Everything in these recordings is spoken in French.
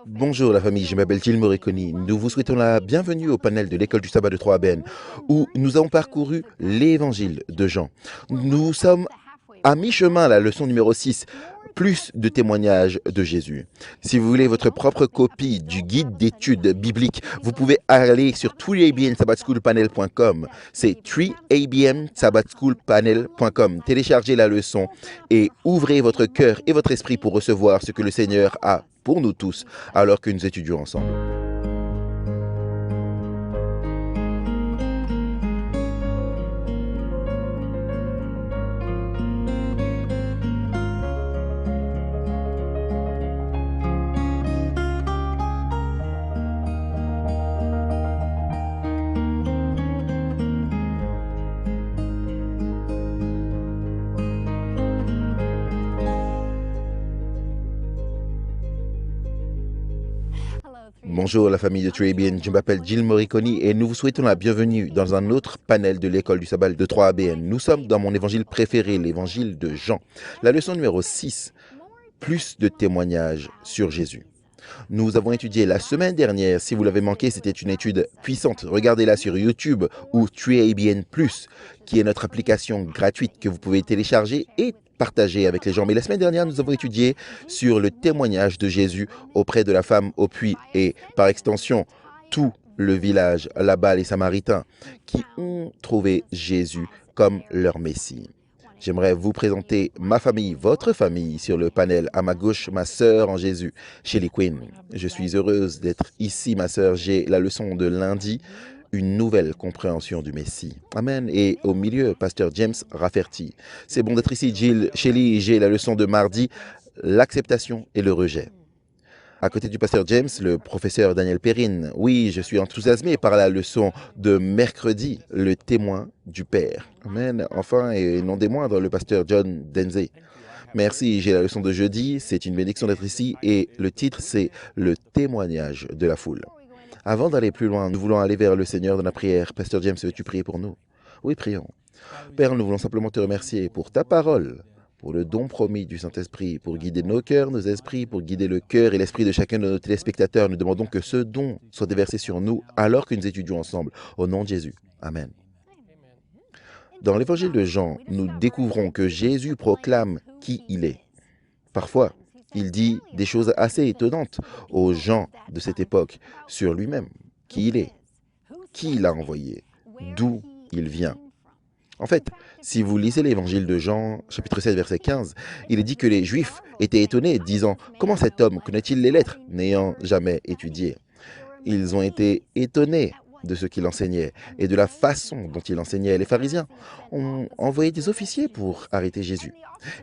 Bonjour la famille, je m'appelle Gilles Moriconi. Nous vous souhaitons la bienvenue au panel de l'école du sabbat de 3ABN où nous avons parcouru l'évangile de Jean. Nous sommes à mi-chemin, la leçon numéro 6, plus de témoignages de Jésus. Si vous voulez votre propre copie du guide d'études bibliques, vous pouvez aller sur 3abnsabbatschoolpanel.com. C'est 3abnsabbatschoolpanel.com. Téléchargez la leçon et ouvrez votre cœur et votre esprit pour recevoir ce que le Seigneur a pour nous tous alors que nous étudions ensemble. Bonjour la famille de Trabian, je m'appelle Gilles Moriconi et nous vous souhaitons la bienvenue dans un autre panel de l'école du sabbat de 3ABN. Nous sommes dans mon évangile préféré, l'évangile de Jean. La leçon numéro 6, plus de témoignages sur Jésus. Nous avons étudié la semaine dernière, si vous l'avez manqué, c'était une étude puissante. Regardez-la sur YouTube ou 3ABN+, qui est notre application gratuite que vous pouvez télécharger et partager avec les gens. Mais la semaine dernière, nous avons étudié sur le témoignage de Jésus auprès de la femme au puits et, par extension, tout le village, là-bas, les Samaritains, qui ont trouvé Jésus comme leur Messie. J'aimerais vous présenter ma famille, votre famille, sur le panel. À ma gauche, ma sœur en Jésus, Shelly Quinn. Je suis heureuse d'être ici, ma sœur. J'ai la leçon de lundi, une nouvelle compréhension du Messie. Amen. Et au milieu, pasteur James Rafferty. C'est bon d'être ici, Shelly. J'ai la leçon de mardi, l'acceptation et le rejet. À côté du pasteur James, le professeur Daniel Perrine. Oui, je suis enthousiasmé par la leçon de mercredi, le témoin du Père. Amen. Enfin, et non des moindres, le pasteur John Denze. Merci, j'ai la leçon de jeudi, c'est une bénédiction d'être ici et le titre c'est le témoignage de la foule. Avant d'aller plus loin, nous voulons aller vers le Seigneur dans la prière. Pasteur James, veux-tu prier pour nous? Oui, prions. Père, nous voulons simplement te remercier pour ta parole, pour le don promis du Saint-Esprit, pour guider nos cœurs, nos esprits, pour guider le cœur et l'esprit de chacun de nos téléspectateurs. Nous demandons que ce don soit déversé sur nous alors que nous étudions ensemble. Au nom de Jésus. Amen. Dans l'évangile de Jean, nous découvrons que Jésus proclame qui il est. Parfois, il dit des choses assez étonnantes aux gens de cette époque sur lui-même, qui il est, qui il a envoyé, d'où il vient. En fait, si vous lisez l'évangile de Jean, chapitre 7, verset 15, il est dit que les Juifs étaient étonnés, disant « Comment cet homme connaît-il les lettres, n'ayant jamais étudié ?» Ils ont été étonnés de ce qu'il enseignait et de la façon dont il enseignait. Les pharisiens ont envoyé des officiers pour arrêter Jésus.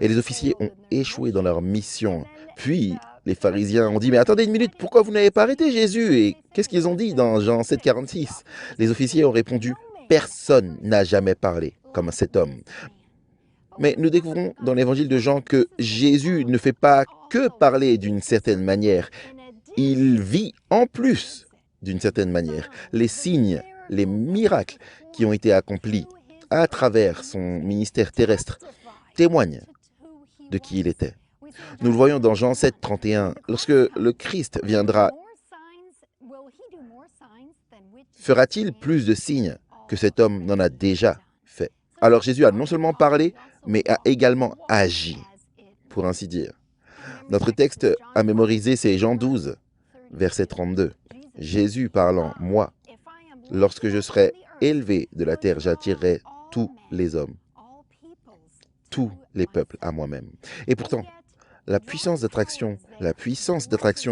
Et les officiers ont échoué dans leur mission. Puis, les pharisiens ont dit « Mais attendez une minute, pourquoi vous n'avez pas arrêté Jésus ?» Et qu'est-ce qu'ils ont dit dans Jean 7, 46 ? Les officiers ont répondu « Personne n'a jamais parlé comme cet homme. » Mais nous découvrons dans l'évangile de Jean que Jésus ne fait pas que parler d'une certaine manière. Il vit en plus d'une certaine manière. Les signes, les miracles qui ont été accomplis à travers son ministère terrestre témoignent de qui il était. Nous le voyons dans Jean 7, 31. Lorsque le Christ viendra, fera-t-il plus de signes que cet homme n'en a déjà fait? Alors Jésus a non seulement parlé, mais a également agi, pour ainsi dire. Notre texte à mémoriser, c'est Jean 12, verset 32. Jésus parlant, « Moi, lorsque je serai élevé de la terre, j'attirerai tous les hommes, tous les peuples à moi-même. » Et pourtant, la puissance d'attraction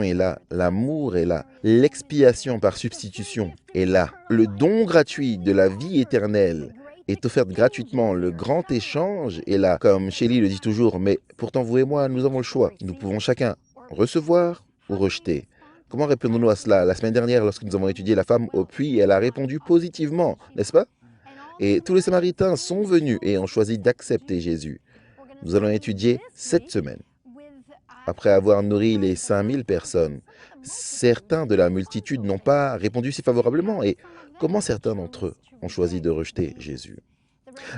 est là, l'amour est là, l'expiation par substitution est là, le don gratuit de la vie éternelle est offert gratuitement, le grand échange est là, comme Shelly le dit toujours, mais pourtant vous et moi, nous avons le choix. Nous pouvons chacun recevoir ou rejeter. Comment répondons-nous à cela? La semaine dernière, lorsque nous avons étudié la femme au puits, elle a répondu positivement, n'est-ce pas? Et tous les Samaritains sont venus et ont choisi d'accepter Jésus. Nous allons étudier cette semaine. Après avoir nourri les 5000 personnes, certains de la multitude n'ont pas répondu si favorablement. Et comment certains d'entre eux ont choisi de rejeter Jésus?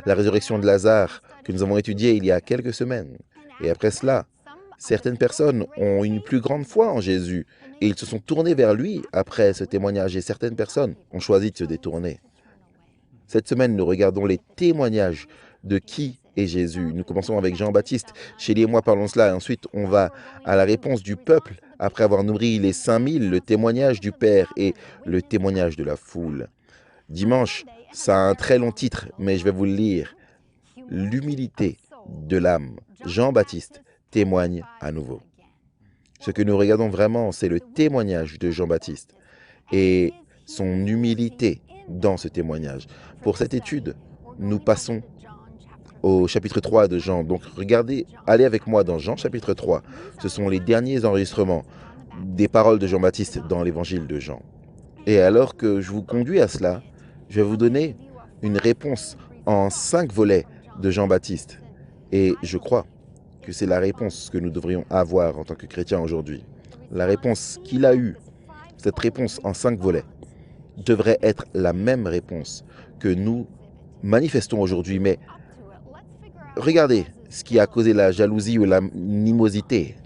La résurrection de Lazare que nous avons étudiée il y a quelques semaines. Et après cela, Certaines personnes ont une plus grande foi en Jésus et ils se sont tournés vers lui après ce témoignage et certaines personnes ont choisi de se détourner. Cette semaine, nous regardons les témoignages de qui est Jésus. Nous commençons avec Jean-Baptiste. Chélie et moi parlons cela et ensuite on va à la réponse du peuple après avoir nourri les 5000, le témoignage du Père et le témoignage de la foule. Dimanche, ça a un très long titre, mais je vais vous le lire. L'humilité de l'âme. Jean-Baptiste témoigne à nouveau. Ce que nous regardons vraiment, c'est le témoignage de Jean-Baptiste et son humilité dans ce témoignage. Pour cette étude, nous passons au chapitre 3 de Jean. Donc regardez, allez avec moi dans Jean chapitre 3. Ce sont les derniers enregistrements des paroles de Jean-Baptiste dans l'évangile de Jean. Et alors que je vous conduis à cela, je vais vous donner une réponse en 5 volets de Jean-Baptiste. Et je crois que c'est la réponse que nous devrions avoir en tant que chrétiens aujourd'hui. La réponse qu'il a eue, cette réponse en 5 volets, devrait être la même réponse que nous manifestons aujourd'hui. Mais regardez ce qui a causé la jalousie ou l'animosité.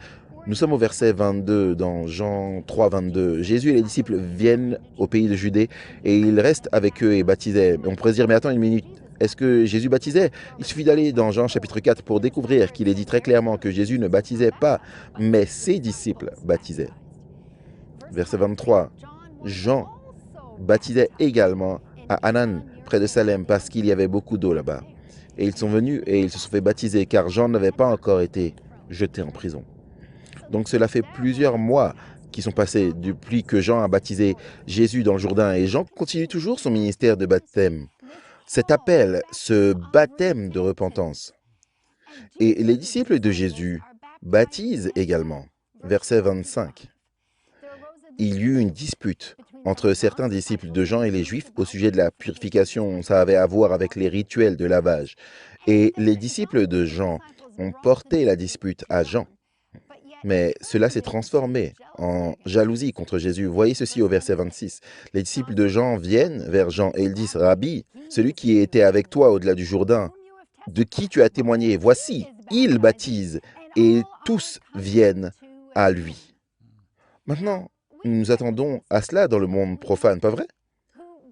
Nous sommes au verset 22 dans Jean 3, 22. Jésus et les disciples viennent au pays de Judée et ils restent avec eux et baptisaient. On pourrait se dire, mais attends une minute, est-ce que Jésus baptisait? Il suffit d'aller dans Jean chapitre 4 pour découvrir qu'il est dit très clairement que Jésus ne baptisait pas, mais ses disciples baptisaient. Verset 23. Jean baptisait également à Anan, près de Salem, parce qu'il y avait beaucoup d'eau là-bas. Et ils sont venus et ils se sont fait baptiser, car Jean n'avait pas encore été jeté en prison. Donc cela fait plusieurs mois qui sont passés depuis que Jean a baptisé Jésus dans le Jourdain, et Jean continue toujours son ministère de baptême. Cet appel, ce baptême de repentance. Et les disciples de Jésus baptisent également. Verset 25. Il y eut une dispute entre certains disciples de Jean et les Juifs au sujet de la purification. Ça avait à voir avec les rituels de lavage. Et les disciples de Jean ont porté la dispute à Jean. Mais cela s'est transformé en jalousie contre Jésus. Voyez ceci au verset 26. Les disciples de Jean viennent vers Jean et ils disent, Rabbi, celui qui était avec toi au-delà du Jourdain, de qui tu as témoigné, voici, il baptise et tous viennent à lui. Maintenant, nous attendons à cela dans le monde profane, pas vrai?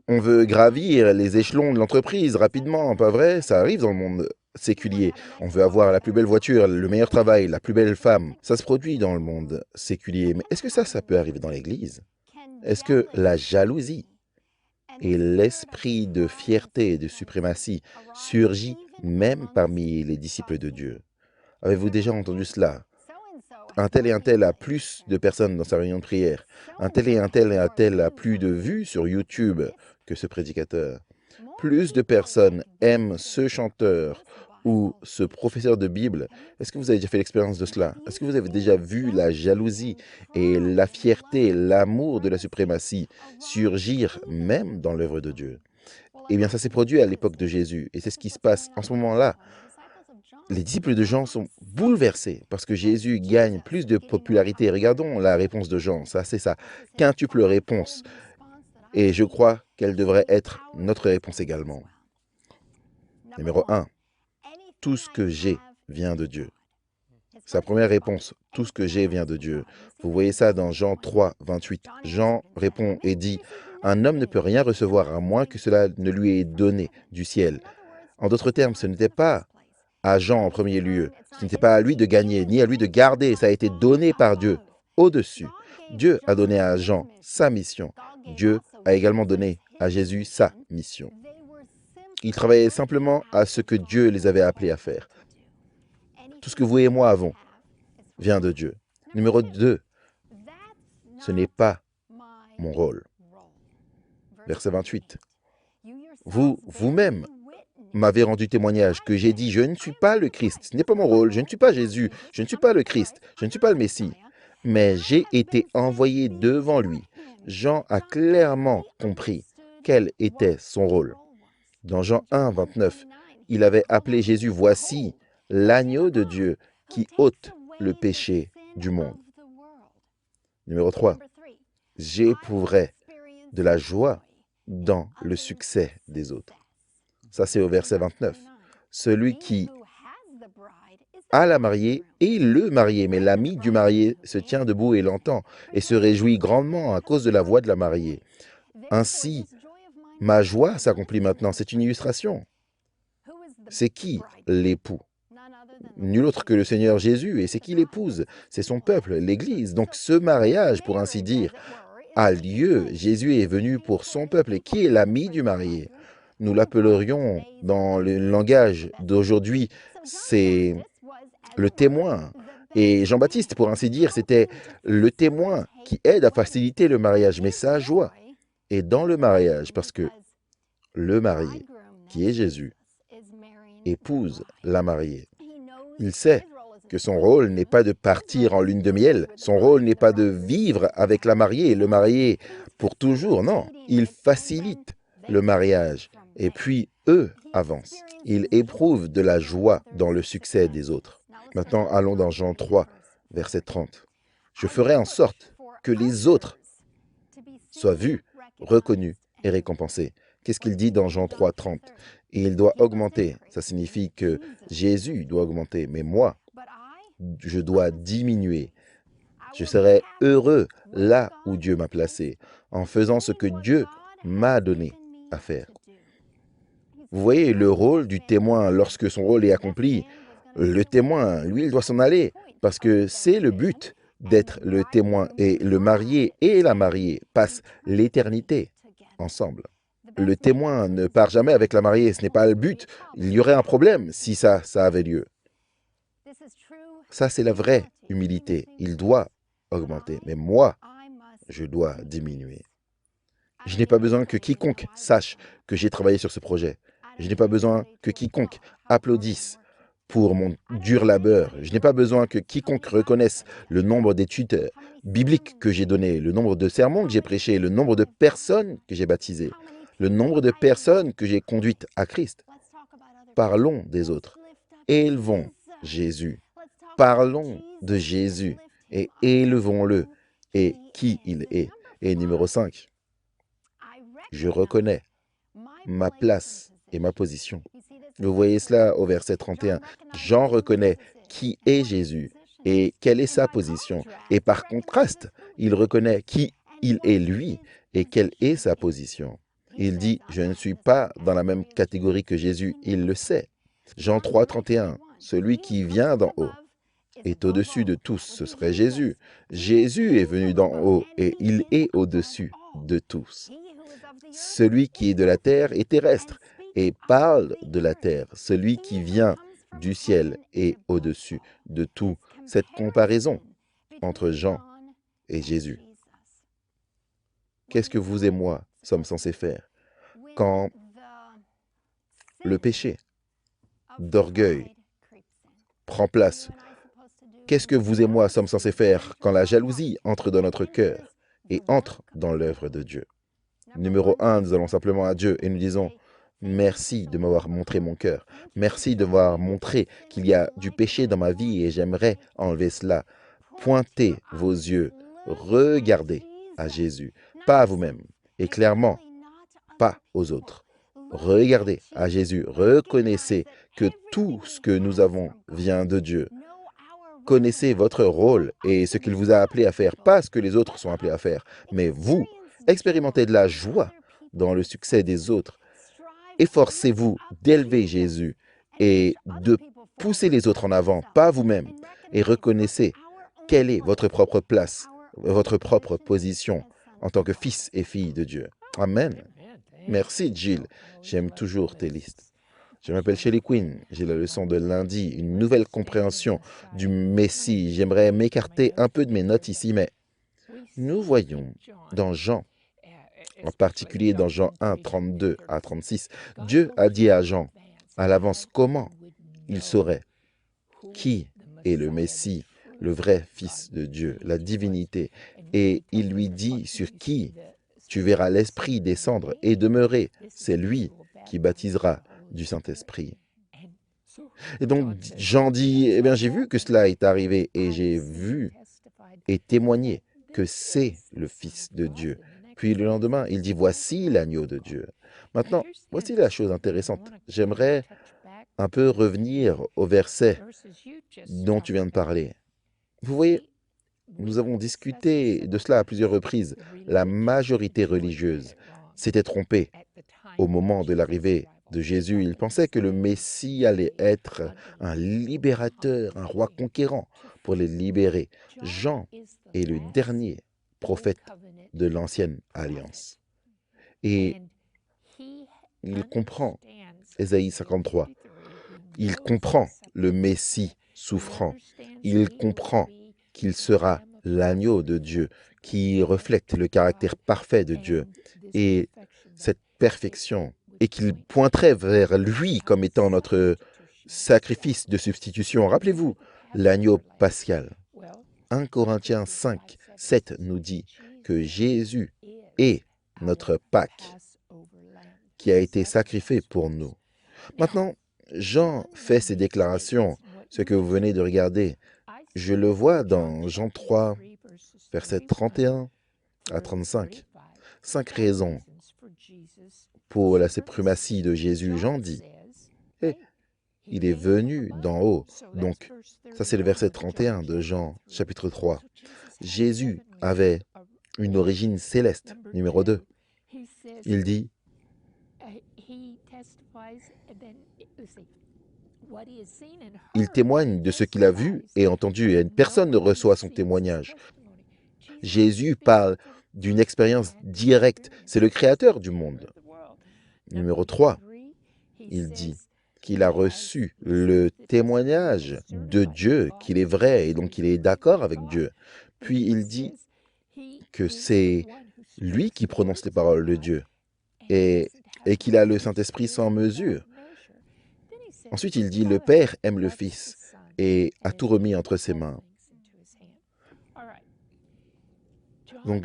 On veut gravir les échelons de l'entreprise rapidement, pas vrai? Ça arrive dans le monde séculier. On veut avoir la plus belle voiture, le meilleur travail, la plus belle femme. Ça se produit dans le monde séculier. Mais est-ce que ça peut arriver dans l'Église? Est-ce que la jalousie et l'esprit de fierté et de suprématie surgit même parmi les disciples de Dieu? Avez-vous déjà entendu cela? Un tel et un tel a plus de personnes dans sa réunion de prière. Un tel et un tel a plus de vues sur YouTube que ce prédicateur. Plus de personnes aiment ce chanteur ou ce professeur de Bible. Est-ce que vous avez déjà fait l'expérience de cela? Est-ce que vous avez déjà vu la jalousie et la fierté, l'amour de la suprématie surgir même dans l'œuvre de Dieu? Eh bien, ça s'est produit à l'époque de Jésus et c'est ce qui se passe en ce moment-là. Les disciples de Jean sont bouleversés parce que Jésus gagne plus de popularité. Regardons la réponse de Jean, ça c'est sa quintuple réponse. Et je crois qu'elle devrait être notre réponse également. Numéro 1, tout ce que j'ai vient de Dieu. Sa première réponse, tout ce que j'ai vient de Dieu. Vous voyez ça dans Jean 3, 28. Jean répond et dit, un homme ne peut rien recevoir à moins que cela ne lui ait donné du ciel. En d'autres termes, ce n'était pas à Jean en premier lieu. Ce n'était pas à lui de gagner, ni à lui de garder. Ça a été donné par Dieu au-dessus. Dieu a donné à Jean sa mission. Dieu a également donné à Jésus sa mission. Ils travaillaient simplement à ce que Dieu les avait appelés à faire. Tout ce que vous et moi avons vient de Dieu. Numéro 2, ce n'est pas mon rôle. Verset 28. Vous-même m'avez rendu témoignage que j'ai dit, je ne suis pas le Christ, ce n'est pas mon rôle, je ne suis pas Jésus, je ne suis pas le Christ, je ne suis pas le Messie, mais j'ai été envoyé devant lui. Jean a clairement compris quel était son rôle. Dans Jean 1, 29, il avait appelé Jésus, voici l'agneau de Dieu qui ôte le péché du monde. Numéro 3, j'éprouverai de la joie dans le succès des autres. Ça, c'est au verset 29. Celui qui à la mariée et le marié. Mais l'ami du marié se tient debout et l'entend, et se réjouit grandement à cause de la voix de la mariée. Ainsi, ma joie s'accomplit maintenant. C'est une illustration. C'est qui l'époux? Nul autre que le Seigneur Jésus. Et c'est qui l'épouse? C'est son peuple, l'Église. Donc ce mariage, pour ainsi dire, a lieu. Jésus est venu pour son peuple. Et qui est l'ami du marié? Nous l'appellerions, dans le langage d'aujourd'hui, c'est le témoin. Et Jean-Baptiste, pour ainsi dire, c'était le témoin qui aide à faciliter le mariage. Mais sa joie est dans le mariage, parce que le marié, qui est Jésus, épouse la mariée. Il sait que son rôle n'est pas de partir en lune de miel, son rôle n'est pas de vivre avec la mariée et le marié pour toujours, non. Il facilite le mariage et puis eux avancent. Ils éprouvent de la joie dans le succès des autres. Maintenant, allons dans Jean 3, verset 30. Je ferai en sorte que les autres soient vus, reconnus et récompensés. Qu'est-ce qu'il dit dans Jean 3, 30? Et il doit augmenter. Ça signifie que Jésus doit augmenter, mais moi, je dois diminuer. Je serai heureux là où Dieu m'a placé, en faisant ce que Dieu m'a donné à faire. Vous voyez le rôle du témoin lorsque son rôle est accompli. Le témoin, lui, il doit s'en aller, parce que c'est le but d'être le témoin. Et le marié et la mariée passent l'éternité ensemble. Le témoin ne part jamais avec la mariée, ce n'est pas le but. Il y aurait un problème si ça avait lieu. Ça, c'est la vraie humilité. Il doit augmenter, mais moi, je dois diminuer. Je n'ai pas besoin que quiconque sache que j'ai travaillé sur ce projet. Je n'ai pas besoin que quiconque applaudisse pour mon dur labeur. Je n'ai pas besoin que quiconque reconnaisse le nombre d'études bibliques que j'ai données, le nombre de sermons que j'ai prêchés, le nombre de personnes que j'ai baptisées, le nombre de personnes que j'ai conduites à Christ. Parlons des autres. Élevons Jésus. Parlons de Jésus et élevons-le et qui il est. Et numéro 5, je reconnais ma place et ma position. Vous voyez cela au verset 31. Jean reconnaît qui est Jésus et quelle est sa position. Et par contraste, il reconnaît qui il est lui et quelle est sa position. Il dit, je ne suis pas dans la même catégorie que Jésus, il le sait. Jean 3, 31, celui qui vient d'en haut est au-dessus de tous, ce serait Jésus. Jésus est venu d'en haut et il est au-dessus de tous. Celui qui est de la terre est terrestre et parle de la terre. Celui qui vient du ciel est au-dessus de tout. Cette comparaison entre Jean et Jésus. Qu'est-ce que vous et moi sommes censés faire quand le péché d'orgueil prend place? Qu'est-ce que vous et moi sommes censés faire quand la jalousie entre dans notre cœur et entre dans l'œuvre de Dieu? Numéro 1, nous allons simplement à Dieu et nous disons, merci de m'avoir montré mon cœur. Merci de m'avoir montré qu'il y a du péché dans ma vie et j'aimerais enlever cela. Pointez vos yeux, regardez à Jésus, pas à vous-même et clairement pas aux autres. Regardez à Jésus, reconnaissez que tout ce que nous avons vient de Dieu. Connaissez votre rôle et ce qu'il vous a appelé à faire, pas ce que les autres sont appelés à faire, mais vous. Expérimentez de la joie dans le succès des autres. Efforcez-vous d'élever Jésus et de pousser les autres en avant, pas vous-même. Et reconnaissez quelle est votre propre place, votre propre position en tant que fils et fille de Dieu. Amen. Merci, Jill. J'aime toujours tes listes. Je m'appelle Shelley Quinn. J'ai la leçon de lundi, une nouvelle compréhension du Messie. J'aimerais m'écarter un peu de mes notes ici, mais nous voyons dans Jean, en particulier dans Jean 1, 32 à 36, Dieu a dit à Jean à l'avance comment il saurait qui est le Messie, le vrai Fils de Dieu, la divinité. Et il lui dit sur qui tu verras l'Esprit descendre et demeurer. C'est lui qui baptisera du Saint-Esprit. Et donc Jean dit, eh bien j'ai vu que cela est arrivé et j'ai vu et témoigné que c'est le Fils de Dieu. Puis le lendemain, il dit, voici l'agneau de Dieu. Maintenant, voici la chose intéressante. J'aimerais un peu revenir au verset dont tu viens de parler. Vous voyez, nous avons discuté de cela à plusieurs reprises. La majorité religieuse s'était trompée au moment de l'arrivée de Jésus. Ils pensaient que le Messie allait être un libérateur, un roi conquérant pour les libérer. Jean est le dernier prophète de l'ancienne alliance. Et il comprend Ésaïe 53. Il comprend le Messie souffrant. Il comprend qu'il sera l'agneau de Dieu qui reflète le caractère parfait de Dieu et cette perfection, et qu'il pointerait vers lui comme étant notre sacrifice de substitution. Rappelez-vous, l'agneau pascal. 1 Corinthiens 5, 7 nous dit que Jésus est notre Pâque qui a été sacrifié pour nous. Maintenant, Jean fait ces déclarations, ce que vous venez de regarder. Je le vois dans Jean 3, versets 31 à 35. 5 raisons pour la suprématie de Jésus. Jean dit, eh, il est venu d'en haut. Donc, ça c'est le verset 31 de Jean, chapitre 3. Jésus avait une origine céleste. Numéro 2, il dit, il témoigne de ce qu'il a vu et entendu, et personne ne reçoit son témoignage. Jésus parle d'une expérience directe. C'est le créateur du monde. Numéro 3, il dit qu'il a reçu le témoignage de Dieu, qu'il est vrai et donc il est d'accord avec Dieu. Puis il dit que c'est lui qui prononce les paroles de Dieu et qu'il a le Saint-Esprit sans mesure. Ensuite, il dit, le Père aime le Fils et a tout remis entre ses mains. Donc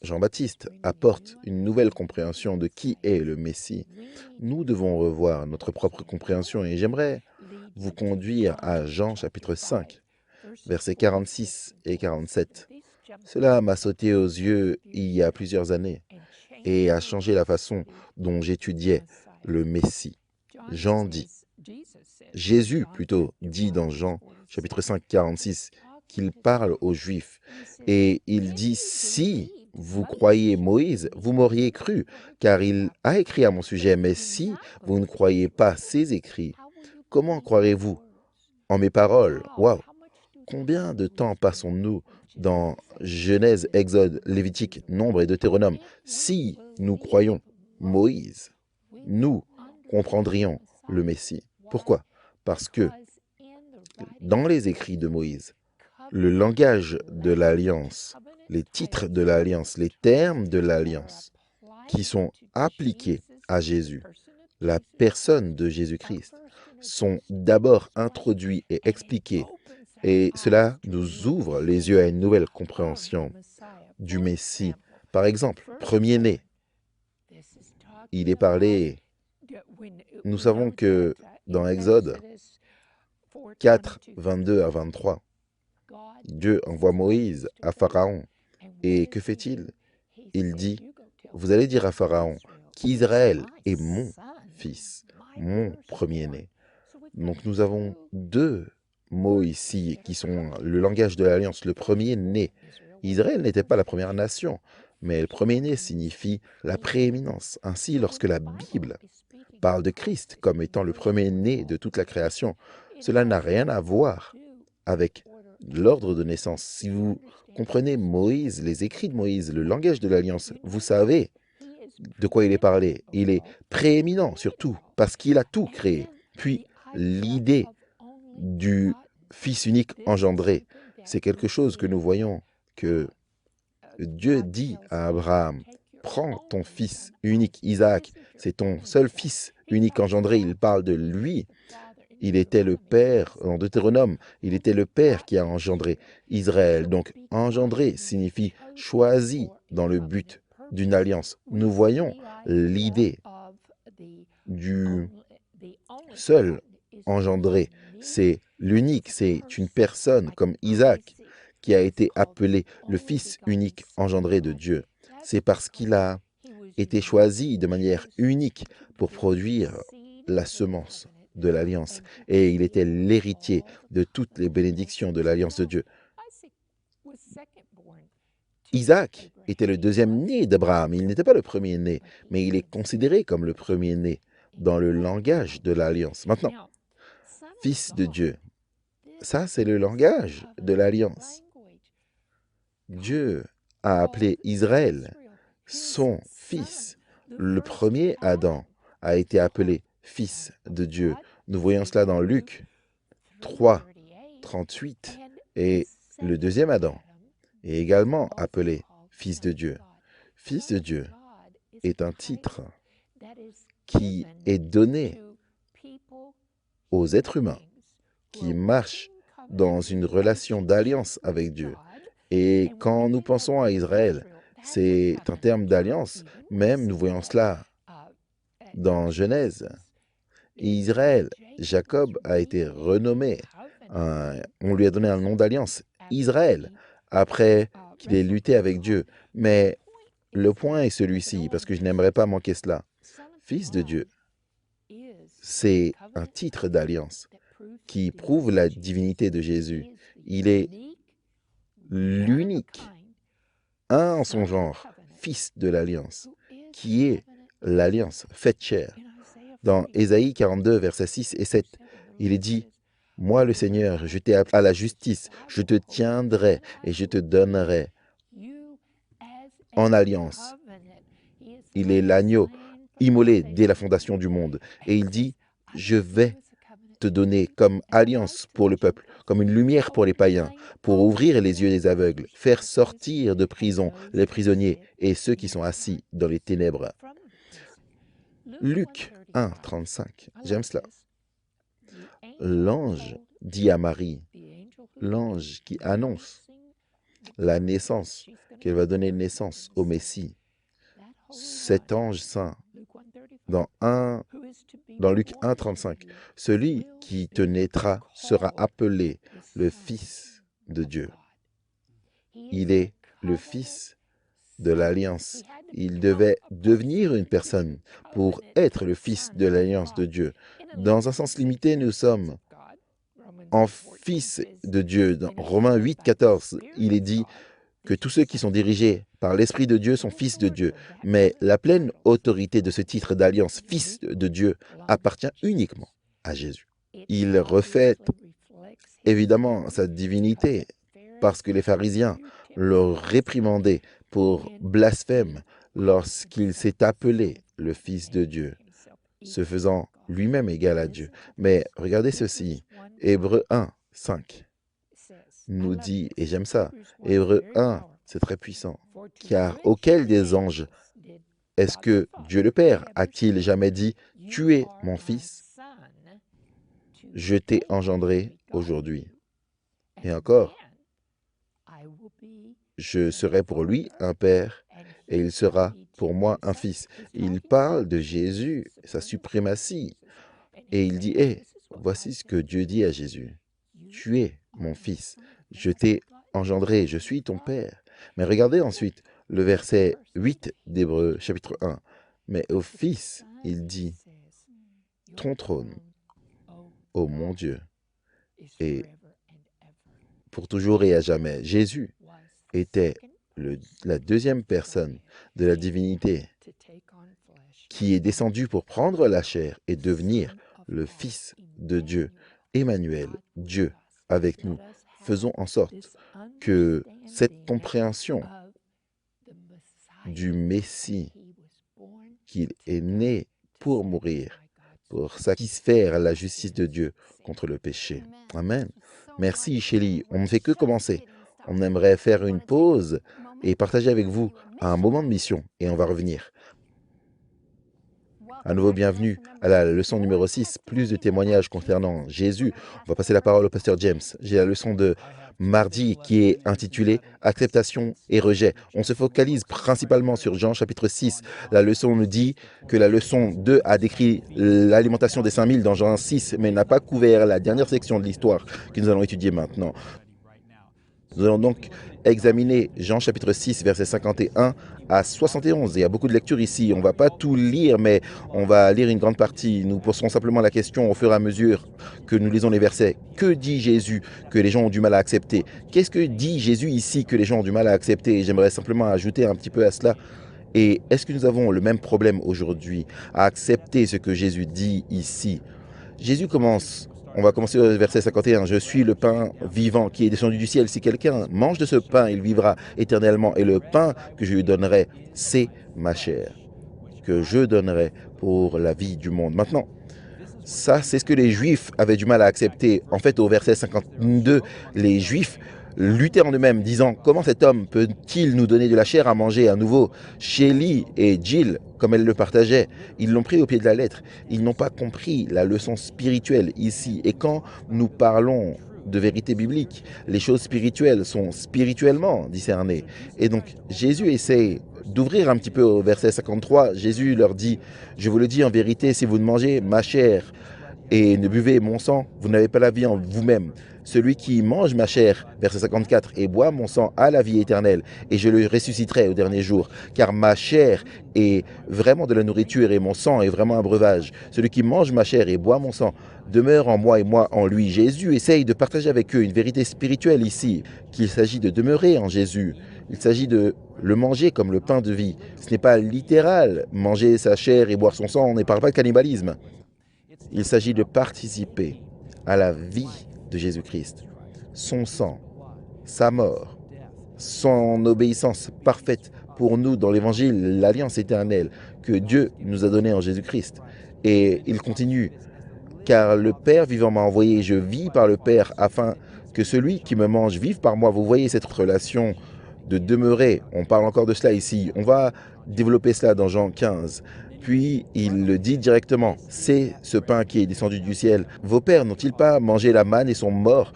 Jean-Baptiste apporte une nouvelle compréhension de qui est le Messie. Nous devons revoir notre propre compréhension et j'aimerais vous conduire à Jean chapitre 5, versets 46 et 47. Cela m'a sauté aux yeux il y a plusieurs années et a changé la façon dont j'étudiais le Messie. Jésus dit dans Jean chapitre 5, 46, qu'il parle aux Juifs et il dit, si vous croyez Moïse, vous m'auriez cru, car il a écrit à mon sujet, mais si vous ne croyez pas ses écrits, comment croirez-vous en mes paroles? Waouh! Combien de temps passons-nous dans Genèse, Exode, Lévitique, Nombre et Deutéronome? Si nous croyons Moïse, nous comprendrions le Messie. Pourquoi? Parce que dans les écrits de Moïse, le langage de l'alliance, les titres de l'alliance, les termes de l'alliance qui sont appliqués à Jésus, la personne de Jésus-Christ, sont d'abord introduits et expliqués. Et cela nous ouvre les yeux à une nouvelle compréhension du Messie. Par exemple, premier-né, il est parlé, nous savons que dans Exode 4, 22 à 23, Dieu envoie Moïse à Pharaon. Et que fait-il? Il dit, vous allez dire à Pharaon qu'Israël est mon fils, mon premier-né. Donc nous avons deux mots ici qui sont le langage de l'alliance. Le premier-né. Israël n'était pas la première nation, mais le premier-né signifie la prééminence. Ainsi, lorsque la Bible parle de Christ comme étant le premier-né de toute la création, cela n'a rien à voir avec l'ordre de naissance. Si vous comprenez Moïse, les écrits de Moïse, le langage de l'alliance, vous savez de quoi il est parlé. Il est prééminent surtout parce qu'il a tout créé. Puis l'idée du Fils unique engendré, c'est quelque chose que nous voyons que Dieu dit à Abraham, prends ton fils unique, Isaac, c'est ton seul fils unique engendré, il parle de lui. Il était le père, en Deutéronome, il était le père qui a engendré Israël. Donc engendré signifie choisi dans le but d'une alliance. Nous voyons l'idée du seul engendré. C'est l'unique, c'est une personne comme Isaac qui a été appelé le fils unique engendré de Dieu. C'est parce qu'il a été choisi de manière unique pour produire la semence de l'alliance et il était l'héritier de toutes les bénédictions de l'alliance de Dieu. Isaac était le deuxième-né d'Abraham. Il n'était pas le premier-né, mais il est considéré comme le premier-né dans le langage de l'alliance. Maintenant, fils de Dieu, ça c'est le langage de l'alliance. Dieu a appelé Israël son fils. Le premier Adam a été appelé fils de Dieu. Nous voyons cela dans Luc 3, 38. Et le deuxième Adam est également appelé fils de Dieu. Fils de Dieu est un titre qui est donné aux êtres humains qui marchent dans une relation d'alliance avec Dieu. Et quand nous pensons à Israël, c'est un terme d'alliance. Même nous voyons cela dans Genèse. Israël, Jacob a été renommé. On lui a donné un nom d'alliance, Israël, après qu'il ait lutté avec Dieu. Mais le point est celui-ci, parce que je n'aimerais pas manquer cela. Fils de Dieu, c'est un titre d'alliance qui prouve la divinité de Jésus. Il est l'unique, un en son genre, fils de l'alliance, qui est l'alliance faite chair. Dans Ésaïe 42, versets 6 et 7, il est dit « Moi, le Seigneur, je t'ai appelé à la justice, je te tiendrai et je te donnerai en alliance. » Il est l'agneau immolé dès la fondation du monde. Et il dit « Je vais te donner comme alliance pour le peuple, comme une lumière pour les païens, pour ouvrir les yeux des aveugles, faire sortir de prison les prisonniers et ceux qui sont assis dans les ténèbres. » Luc 1, 35. J'aime cela. L'ange dit à Marie, l'ange qui annonce la naissance, qu'elle va donner naissance au Messie. Cet ange saint, dans Luc 1, 35, celui qui te naîtra sera appelé le Fils de Dieu. Il est le Fils de l'Alliance. Il devait devenir une personne pour être le Fils de l'Alliance de Dieu. Dans un sens limité, nous sommes en Fils de Dieu. Dans Romains 8, 14, il est dit que tous ceux qui sont dirigés par l'Esprit de Dieu sont fils de Dieu. Mais la pleine autorité de ce titre d'alliance, fils de Dieu, appartient uniquement à Jésus. Il reflète évidemment sa divinité parce que les pharisiens le réprimandaient pour blasphème lorsqu'il s'est appelé le Fils de Dieu, se faisant lui-même égal à Dieu. Mais regardez ceci, Hébreux 1, 5 nous dit, et j'aime ça, Hébreux 1, c'est très puissant, car auquel des anges est-ce que Dieu le Père a-t-il jamais dit, tu es mon fils, je t'ai engendré aujourd'hui. Et encore, je serai pour lui un père et il sera pour moi un fils. Il parle de Jésus, sa suprématie, et il dit, voici ce que Dieu dit à Jésus, tu es mon fils. Je t'ai engendré, je suis ton père. Mais regardez ensuite le verset 8 d'Hébreux, chapitre 1. Mais au Fils, il dit, ton trône, ô mon Dieu, et pour toujours et à jamais. Jésus était la deuxième personne de la divinité qui est descendu pour prendre la chair et devenir le Fils de Dieu, Emmanuel, Dieu avec nous. Faisons en sorte que cette compréhension du Messie, qu'il est né pour mourir, pour satisfaire la justice de Dieu contre le péché. Amen. Merci, Shelly. On ne fait que commencer. On aimerait faire une pause et partager avec vous un moment de mission et on va revenir. À nouveau, bienvenue à la leçon numéro 6, plus de témoignages concernant Jésus. On va passer la parole au pasteur James. J'ai la leçon de mardi qui est intitulée « Acceptation et rejet ». On se focalise principalement sur Jean chapitre 6. La leçon nous dit que la leçon 2 a décrit l'alimentation des 5000 dans Jean 6, mais n'a pas couvert la dernière section de l'histoire que nous allons étudier maintenant. Nous allons donc examiner Jean chapitre 6, versets 51 à 71. Il y a beaucoup de lectures ici. On ne va pas tout lire, mais on va lire une grande partie. Nous poserons simplement la question au fur et à mesure que nous lisons les versets. Que dit Jésus que les gens ont du mal à accepter? Qu'est-ce que dit Jésus ici que les gens ont du mal à accepter? J'aimerais simplement ajouter un petit peu à cela. Et est-ce que nous avons le même problème aujourd'hui à accepter ce que Jésus dit ici? Jésus commence, on va commencer au verset 51, « Je suis le pain vivant qui est descendu du ciel. Si quelqu'un mange de ce pain, il vivra éternellement. Et le pain que je lui donnerai, c'est ma chair, que je donnerai pour la vie du monde. » Maintenant, ça, c'est ce que les Juifs avaient du mal à accepter. En fait, au verset 52, les Juifs luttaient en eux-mêmes, disant « Comment cet homme peut-il nous donner de la chair à manger à nouveau ?» Shelley et Jill, comme elles le partageaient, ils l'ont pris au pied de la lettre. Ils n'ont pas compris la leçon spirituelle ici. Et quand nous parlons de vérité biblique, les choses spirituelles sont spirituellement discernées. Et donc, Jésus essaie d'ouvrir un petit peu au verset 53. Jésus leur dit « Je vous le dis en vérité, si vous ne mangez ma chair et ne buvez mon sang, vous n'avez pas la vie en vous-même. Celui qui mange ma chair, verset 54, et boit mon sang a la vie éternelle, et je le ressusciterai au dernier jour. Car ma chair est vraiment de la nourriture et mon sang est vraiment un breuvage. Celui qui mange ma chair et boit mon sang demeure en moi et moi en lui. » Jésus essaye de partager avec eux une vérité spirituelle ici, qu'il s'agit de demeurer en Jésus. Il s'agit de le manger comme le pain de vie. Ce n'est pas littéral, manger sa chair et boire son sang, on ne parle pas de cannibalisme. Il s'agit de participer à la vie de Jésus-Christ, son sang, sa mort, son obéissance parfaite pour nous dans l'évangile, l'alliance éternelle que Dieu nous a donnée en Jésus-Christ. Et il continue, car le Père vivant m'a envoyé, je vis par le Père afin que celui qui me mange vive par moi. Vous voyez cette relation de demeurer, on parle encore de cela ici, on va développer cela dans Jean 15. Puis il le dit directement, c'est ce pain qui est descendu du ciel. Vos pères n'ont-ils pas mangé la manne et sont morts?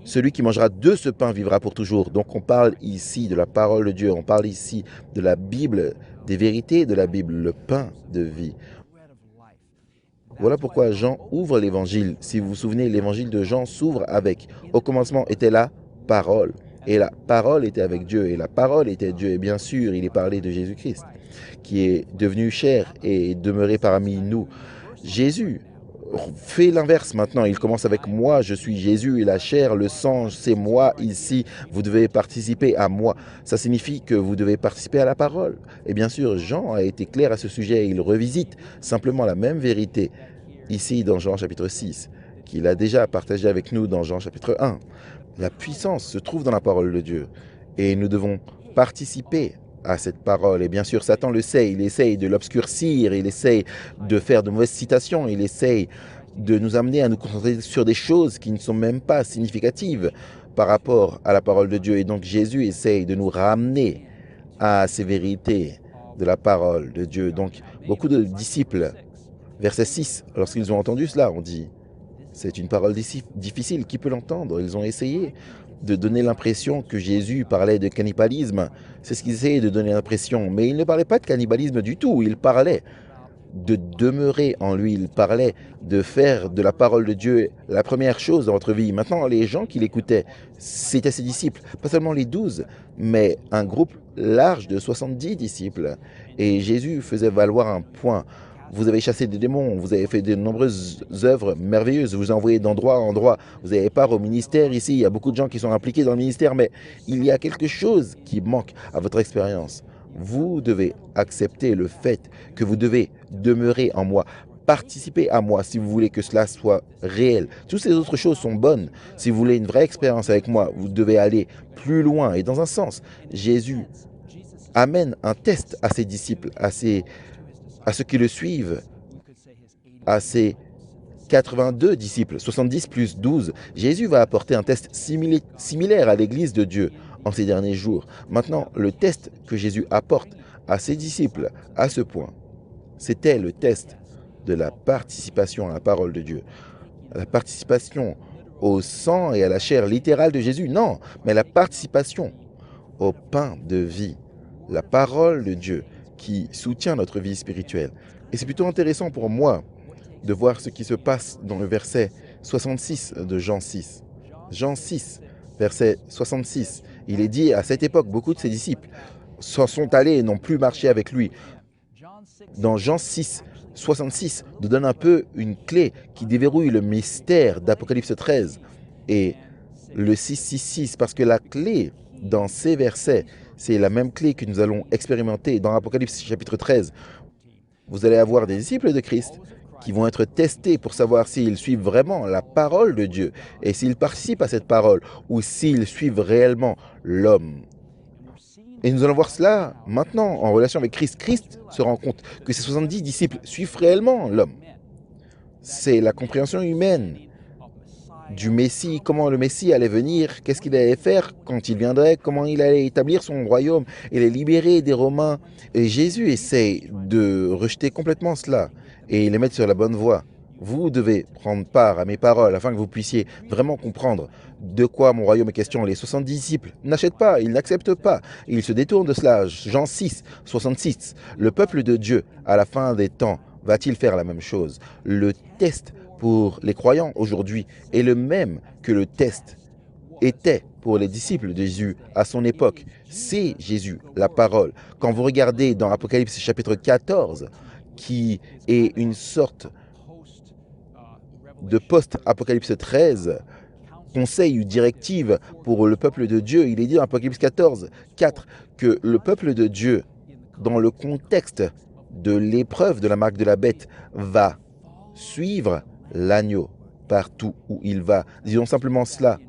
Celui qui mangera de ce pain vivra pour toujours. Donc on parle ici de la parole de Dieu, on parle ici de la Bible, des vérités de la Bible, le pain de vie. Voilà pourquoi Jean ouvre l'évangile. Si vous vous souvenez, l'évangile de Jean s'ouvre avec « Au commencement était la parole ». Et la parole était avec Dieu, et la parole était Dieu. Et bien sûr, il est parlé de Jésus-Christ, qui est devenu chair et est demeuré parmi nous. Jésus fait l'inverse maintenant. Il commence avec « Moi, je suis Jésus, et la chair, le sang, c'est moi ici. Vous devez participer à moi. » Ça signifie que vous devez participer à la parole. Et bien sûr, Jean a été clair à ce sujet. Il revisite simplement la même vérité ici dans Jean chapitre 6, qu'il a déjà partagé avec nous dans Jean chapitre 1. La puissance se trouve dans la parole de Dieu et nous devons participer à cette parole. Et bien sûr, Satan le sait, il essaye de l'obscurcir, il essaye de faire de mauvaises citations, il essaye de nous amener à nous concentrer sur des choses qui ne sont même pas significatives par rapport à la parole de Dieu. Et donc Jésus essaye de nous ramener à ces vérités de la parole de Dieu. Donc beaucoup de disciples, verset 6, lorsqu'ils ont entendu cela, ont dit « C'est une parole difficile, qui peut l'entendre ?» Ils ont essayé de donner l'impression que Jésus parlait de cannibalisme. C'est ce qu'ils essayaient de donner l'impression. Mais il ne parlait pas de cannibalisme du tout. Il parlait de demeurer en lui. Il parlait de faire de la parole de Dieu la première chose dans votre vie. Maintenant, les gens qui l'écoutaient, c'étaient ses disciples. Pas seulement les 12, mais un groupe large de 70 disciples. Et Jésus faisait valoir un point. Vous avez chassé des démons, vous avez fait de nombreuses œuvres merveilleuses, vous envoyez d'endroit en endroit, vous avez part au ministère ici, il y a beaucoup de gens qui sont impliqués dans le ministère, mais il y a quelque chose qui manque à votre expérience. Vous devez accepter le fait que vous devez demeurer en moi, participer à moi si vous voulez que cela soit réel. Toutes ces autres choses sont bonnes. Si vous voulez une vraie expérience avec moi, vous devez aller plus loin. Et dans un sens, Jésus amène un test à ses disciples, à ceux qui le suivent, à ses 82 disciples, 70 plus 12. Jésus va apporter un test similaire à l'Église de Dieu en ces derniers jours. Maintenant, le test que Jésus apporte à ses disciples à ce point, c'était le test de la participation à la parole de Dieu. La participation au sang et à la chair littérale de Jésus, non, mais la participation au pain de vie, la parole de Dieu qui soutient notre vie spirituelle. Et c'est plutôt intéressant pour moi de voir ce qui se passe dans le verset 66 de Jean 6. Jean 6, verset 66. Il est dit à cette époque, beaucoup de ses disciples s'en sont allés et n'ont plus marché avec lui. Dans Jean 6, 66, nous donne un peu une clé qui déverrouille le mystère d'Apocalypse 13 et le 666, parce que la clé dans ces versets, c'est la même clé que nous allons expérimenter dans Apocalypse chapitre 13. Vous allez avoir des disciples de Christ qui vont être testés pour savoir s'ils suivent vraiment la parole de Dieu et s'ils participent à cette parole ou s'ils suivent réellement l'homme. Et nous allons voir cela maintenant en relation avec Christ. Christ se rend compte que ces 70 disciples suivent réellement l'homme. C'est la compréhension humaine du Messie, comment le Messie allait venir, qu'est-ce qu'il allait faire quand il viendrait, comment il allait établir son royaume et les libérer des Romains. Et Jésus essaie de rejeter complètement cela et les mettre sur la bonne voie. Vous devez prendre part à mes paroles afin que vous puissiez vraiment comprendre de quoi mon royaume est question. Les 70 disciples n'achètent pas, ils n'acceptent pas, ils se détournent de cela. Jean 6, 66, le peuple de Dieu, à la fin des temps, va-t-il faire la même chose? Le test pour les croyants aujourd'hui est le même que le test était pour les disciples de Jésus à son époque. C'est Jésus, la parole. Quand vous regardez dans Apocalypse chapitre 14, qui est une sorte de post-Apocalypse 13, conseil ou directive pour le peuple de Dieu, il est dit dans Apocalypse 14, 4, que le peuple de Dieu, dans le contexte de l'épreuve de la marque de la bête, va suivre l'agneau partout où il va. Disons simplement cela.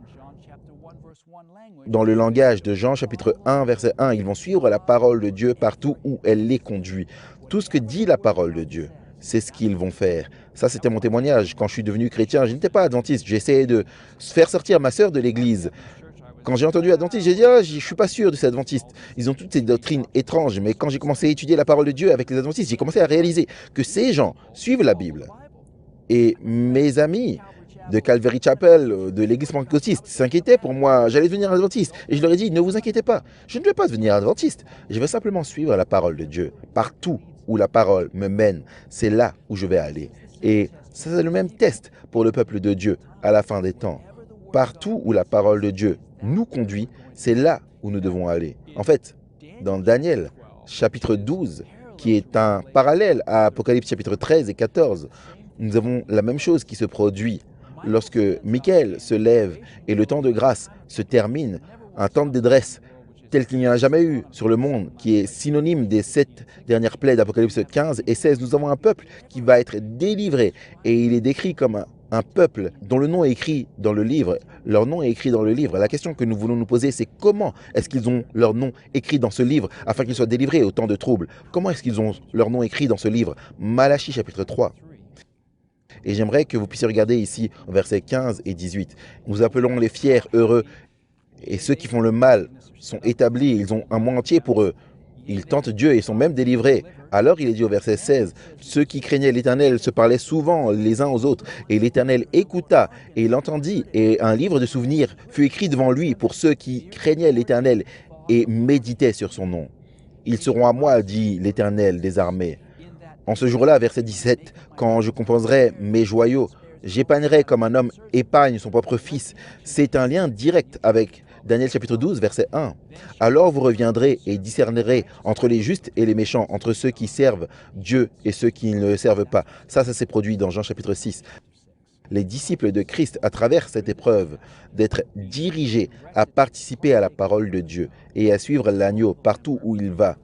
Dans le langage de Jean chapitre 1, verset 1, ils vont suivre la parole de Dieu partout où elle les conduit. Tout ce que dit la parole de Dieu, c'est ce qu'ils vont faire. Ça, c'était mon témoignage. Quand je suis devenu chrétien, je n'étais pas adventiste. J'essayais de faire sortir ma sœur de l'église. Quand j'ai entendu adventiste, j'ai dit « je ne suis pas sûr de ces adventistes. Ils ont toutes ces doctrines étranges. » Mais quand j'ai commencé à étudier la parole de Dieu avec les adventistes, j'ai commencé à réaliser que ces gens suivent la Bible. Et mes amis de Calvary Chapel, de l'église pentecôtiste, s'inquiétaient pour moi. J'allais devenir adventiste. Et je leur ai dit, ne vous inquiétez pas, je ne vais pas devenir adventiste. Je vais simplement suivre la parole de Dieu. Partout où la parole me mène, c'est là où je vais aller. Et ça, c'est le même test pour le peuple de Dieu à la fin des temps. Partout où la parole de Dieu nous conduit, c'est là où nous devons aller. En fait, dans Daniel, chapitre 12, qui est un parallèle à Apocalypse chapitre 13 et 14, nous avons la même chose qui se produit lorsque Michael se lève et le temps de grâce se termine, un temps de détresse tel qu'il n'y en a jamais eu sur le monde, qui est synonyme des 7 dernières plaies d'Apocalypse 15 et 16. Nous avons un peuple qui va être délivré et il est décrit comme un peuple dont le nom est écrit dans le livre. Leur nom est écrit dans le livre. La question que nous voulons nous poser, c'est comment est-ce qu'ils ont leur nom écrit dans ce livre afin qu'ils soient délivrés au temps de trouble? Comment est-ce qu'ils ont leur nom écrit dans ce livre? Malachie chapitre 3. Et j'aimerais que vous puissiez regarder ici, versets 15 et 18. Nous appelons les fiers heureux, et ceux qui font le mal sont établis, ils ont un mois entier pour eux. Ils tentent Dieu et sont même délivrés. Alors il est dit au verset 16, ceux qui craignaient l'Éternel se parlaient souvent les uns aux autres, et l'Éternel écouta, et il entendit, et un livre de souvenirs fut écrit devant lui pour ceux qui craignaient l'Éternel et méditaient sur son nom. Ils seront à moi, dit l'Éternel des armées. En ce jour-là, verset 17, quand je compenserai mes joyaux, j'épargnerai comme un homme épargne son propre fils. C'est un lien direct avec Daniel chapitre 12, verset 1. Alors vous reviendrez et discernerez entre les justes et les méchants, entre ceux qui servent Dieu et ceux qui ne le servent pas. Ça s'est produit dans Jean chapitre 6. Les disciples de Christ, à travers cette épreuve, d'être dirigés à participer à la parole de Dieu et à suivre l'agneau partout où il va,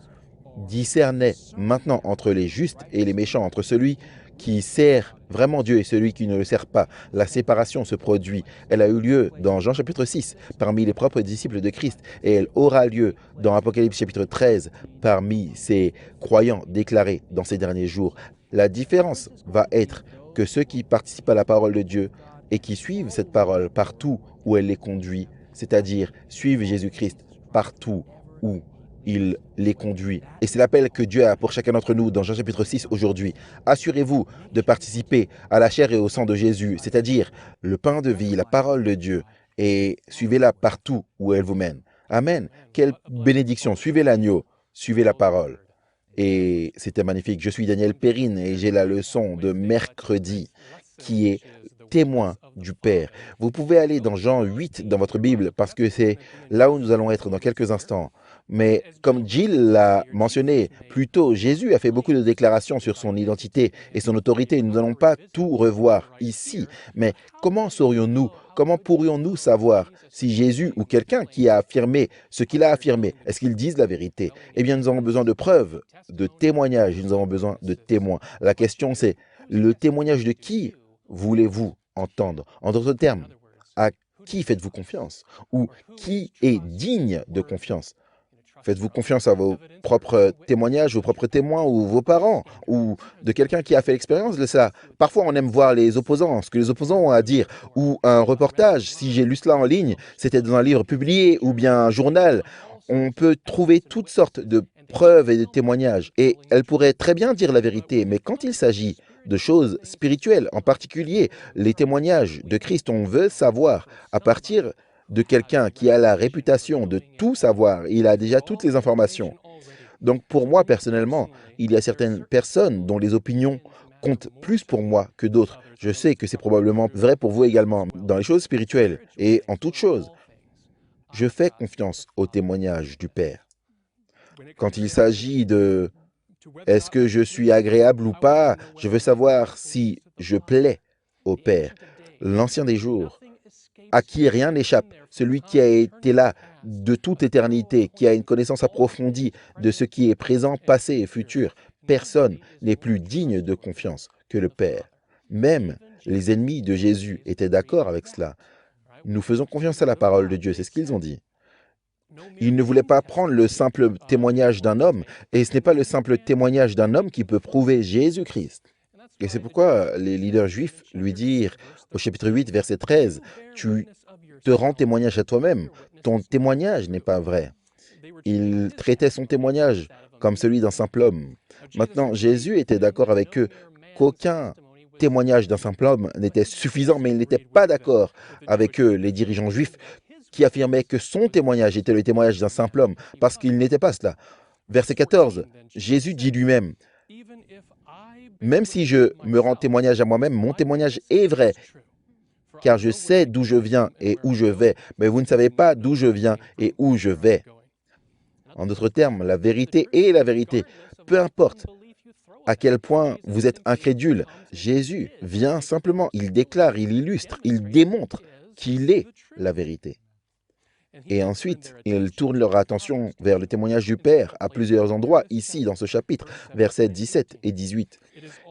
discernait maintenant entre les justes et les méchants, entre celui qui sert vraiment Dieu et celui qui ne le sert pas. La séparation se produit. Elle a eu lieu dans Jean chapitre 6 parmi les propres disciples de Christ et elle aura lieu dans Apocalypse chapitre 13 parmi ces croyants déclarés dans ces derniers jours. La différence va être que ceux qui participent à la parole de Dieu et qui suivent cette parole partout où elle les conduit, c'est-à-dire suivent Jésus-Christ partout où il les conduit. Et c'est l'appel que Dieu a pour chacun d'entre nous dans Jean chapitre 6 aujourd'hui. Assurez-vous de participer à la chair et au sang de Jésus, c'est-à-dire le pain de vie, la parole de Dieu, et suivez-la partout où elle vous mène. Amen. Quelle bénédiction. Suivez l'agneau, suivez la parole. Et c'était magnifique. Je suis Daniel Perrine et j'ai la leçon de mercredi qui est témoins du Père. Vous pouvez aller dans Jean 8 dans votre Bible parce que c'est là où nous allons être dans quelques instants. Mais comme Jill l'a mentionné plus tôt, Jésus a fait beaucoup de déclarations sur son identité et son autorité. Nous n'allons pas tout revoir ici. Mais comment pourrions-nous savoir si Jésus ou quelqu'un qui a affirmé ce qu'il a affirmé, est-ce qu'ils disent la vérité? Eh bien, nous avons besoin de preuves, de témoignages, nous avons besoin de témoins. La question c'est, le témoignage de qui voulez-vous entendre? En d'autres termes, à qui faites-vous confiance? Ou qui est digne de confiance? Faites-vous confiance à vos propres témoignages, vos propres témoins ou vos parents ou de quelqu'un qui a fait l'expérience de ça? Parfois, on aime voir les opposants, ce que les opposants ont à dire ou un reportage. Si j'ai lu cela en ligne, c'était dans un livre publié ou bien un journal. On peut trouver toutes sortes de preuves et de témoignages et elles pourraient très bien dire la vérité, mais quand il s'agit de choses spirituelles, en particulier les témoignages de Christ, on veut savoir à partir de quelqu'un qui a la réputation de tout savoir, il a déjà toutes les informations. Donc pour moi personnellement, il y a certaines personnes dont les opinions comptent plus pour moi que d'autres. Je sais que c'est probablement vrai pour vous également dans les choses spirituelles et en toutes choses. Je fais confiance au témoignage du Père. Quand il s'agit de est-ce que je suis agréable ou pas, je veux savoir si je plais au Père. L'Ancien des jours, à qui rien n'échappe, celui qui a été là de toute éternité, qui a une connaissance approfondie de ce qui est présent, passé et futur. Personne n'est plus digne de confiance que le Père. Même les ennemis de Jésus étaient d'accord avec cela. Nous faisons confiance à la parole de Dieu, c'est ce qu'ils ont dit. Ils ne voulaient pas prendre le simple témoignage d'un homme, et ce n'est pas le simple témoignage d'un homme qui peut prouver Jésus-Christ. Et c'est pourquoi les leaders juifs lui dirent au chapitre 8, verset 13, « Tu te rends témoignage à toi-même, ton témoignage n'est pas vrai. » Il traitait son témoignage comme celui d'un simple homme. Maintenant, Jésus était d'accord avec eux qu'aucun témoignage d'un simple homme n'était suffisant, mais il n'était pas d'accord avec eux, les dirigeants juifs, qui affirmaient que son témoignage était le témoignage d'un simple homme, parce qu'il n'était pas cela. Verset 14, Jésus dit lui-même, « Même si je me rends témoignage à moi-même, mon témoignage est vrai, car je sais d'où je viens et où je vais, mais vous ne savez pas d'où je viens et où je vais. » En d'autres termes, la vérité est la vérité. Peu importe à quel point vous êtes incrédule, Jésus vient simplement, il déclare, il illustre, il démontre qu'il est la vérité. Et ensuite, ils tournent leur attention vers le témoignage du Père à plusieurs endroits, ici dans ce chapitre, versets 17 et 18.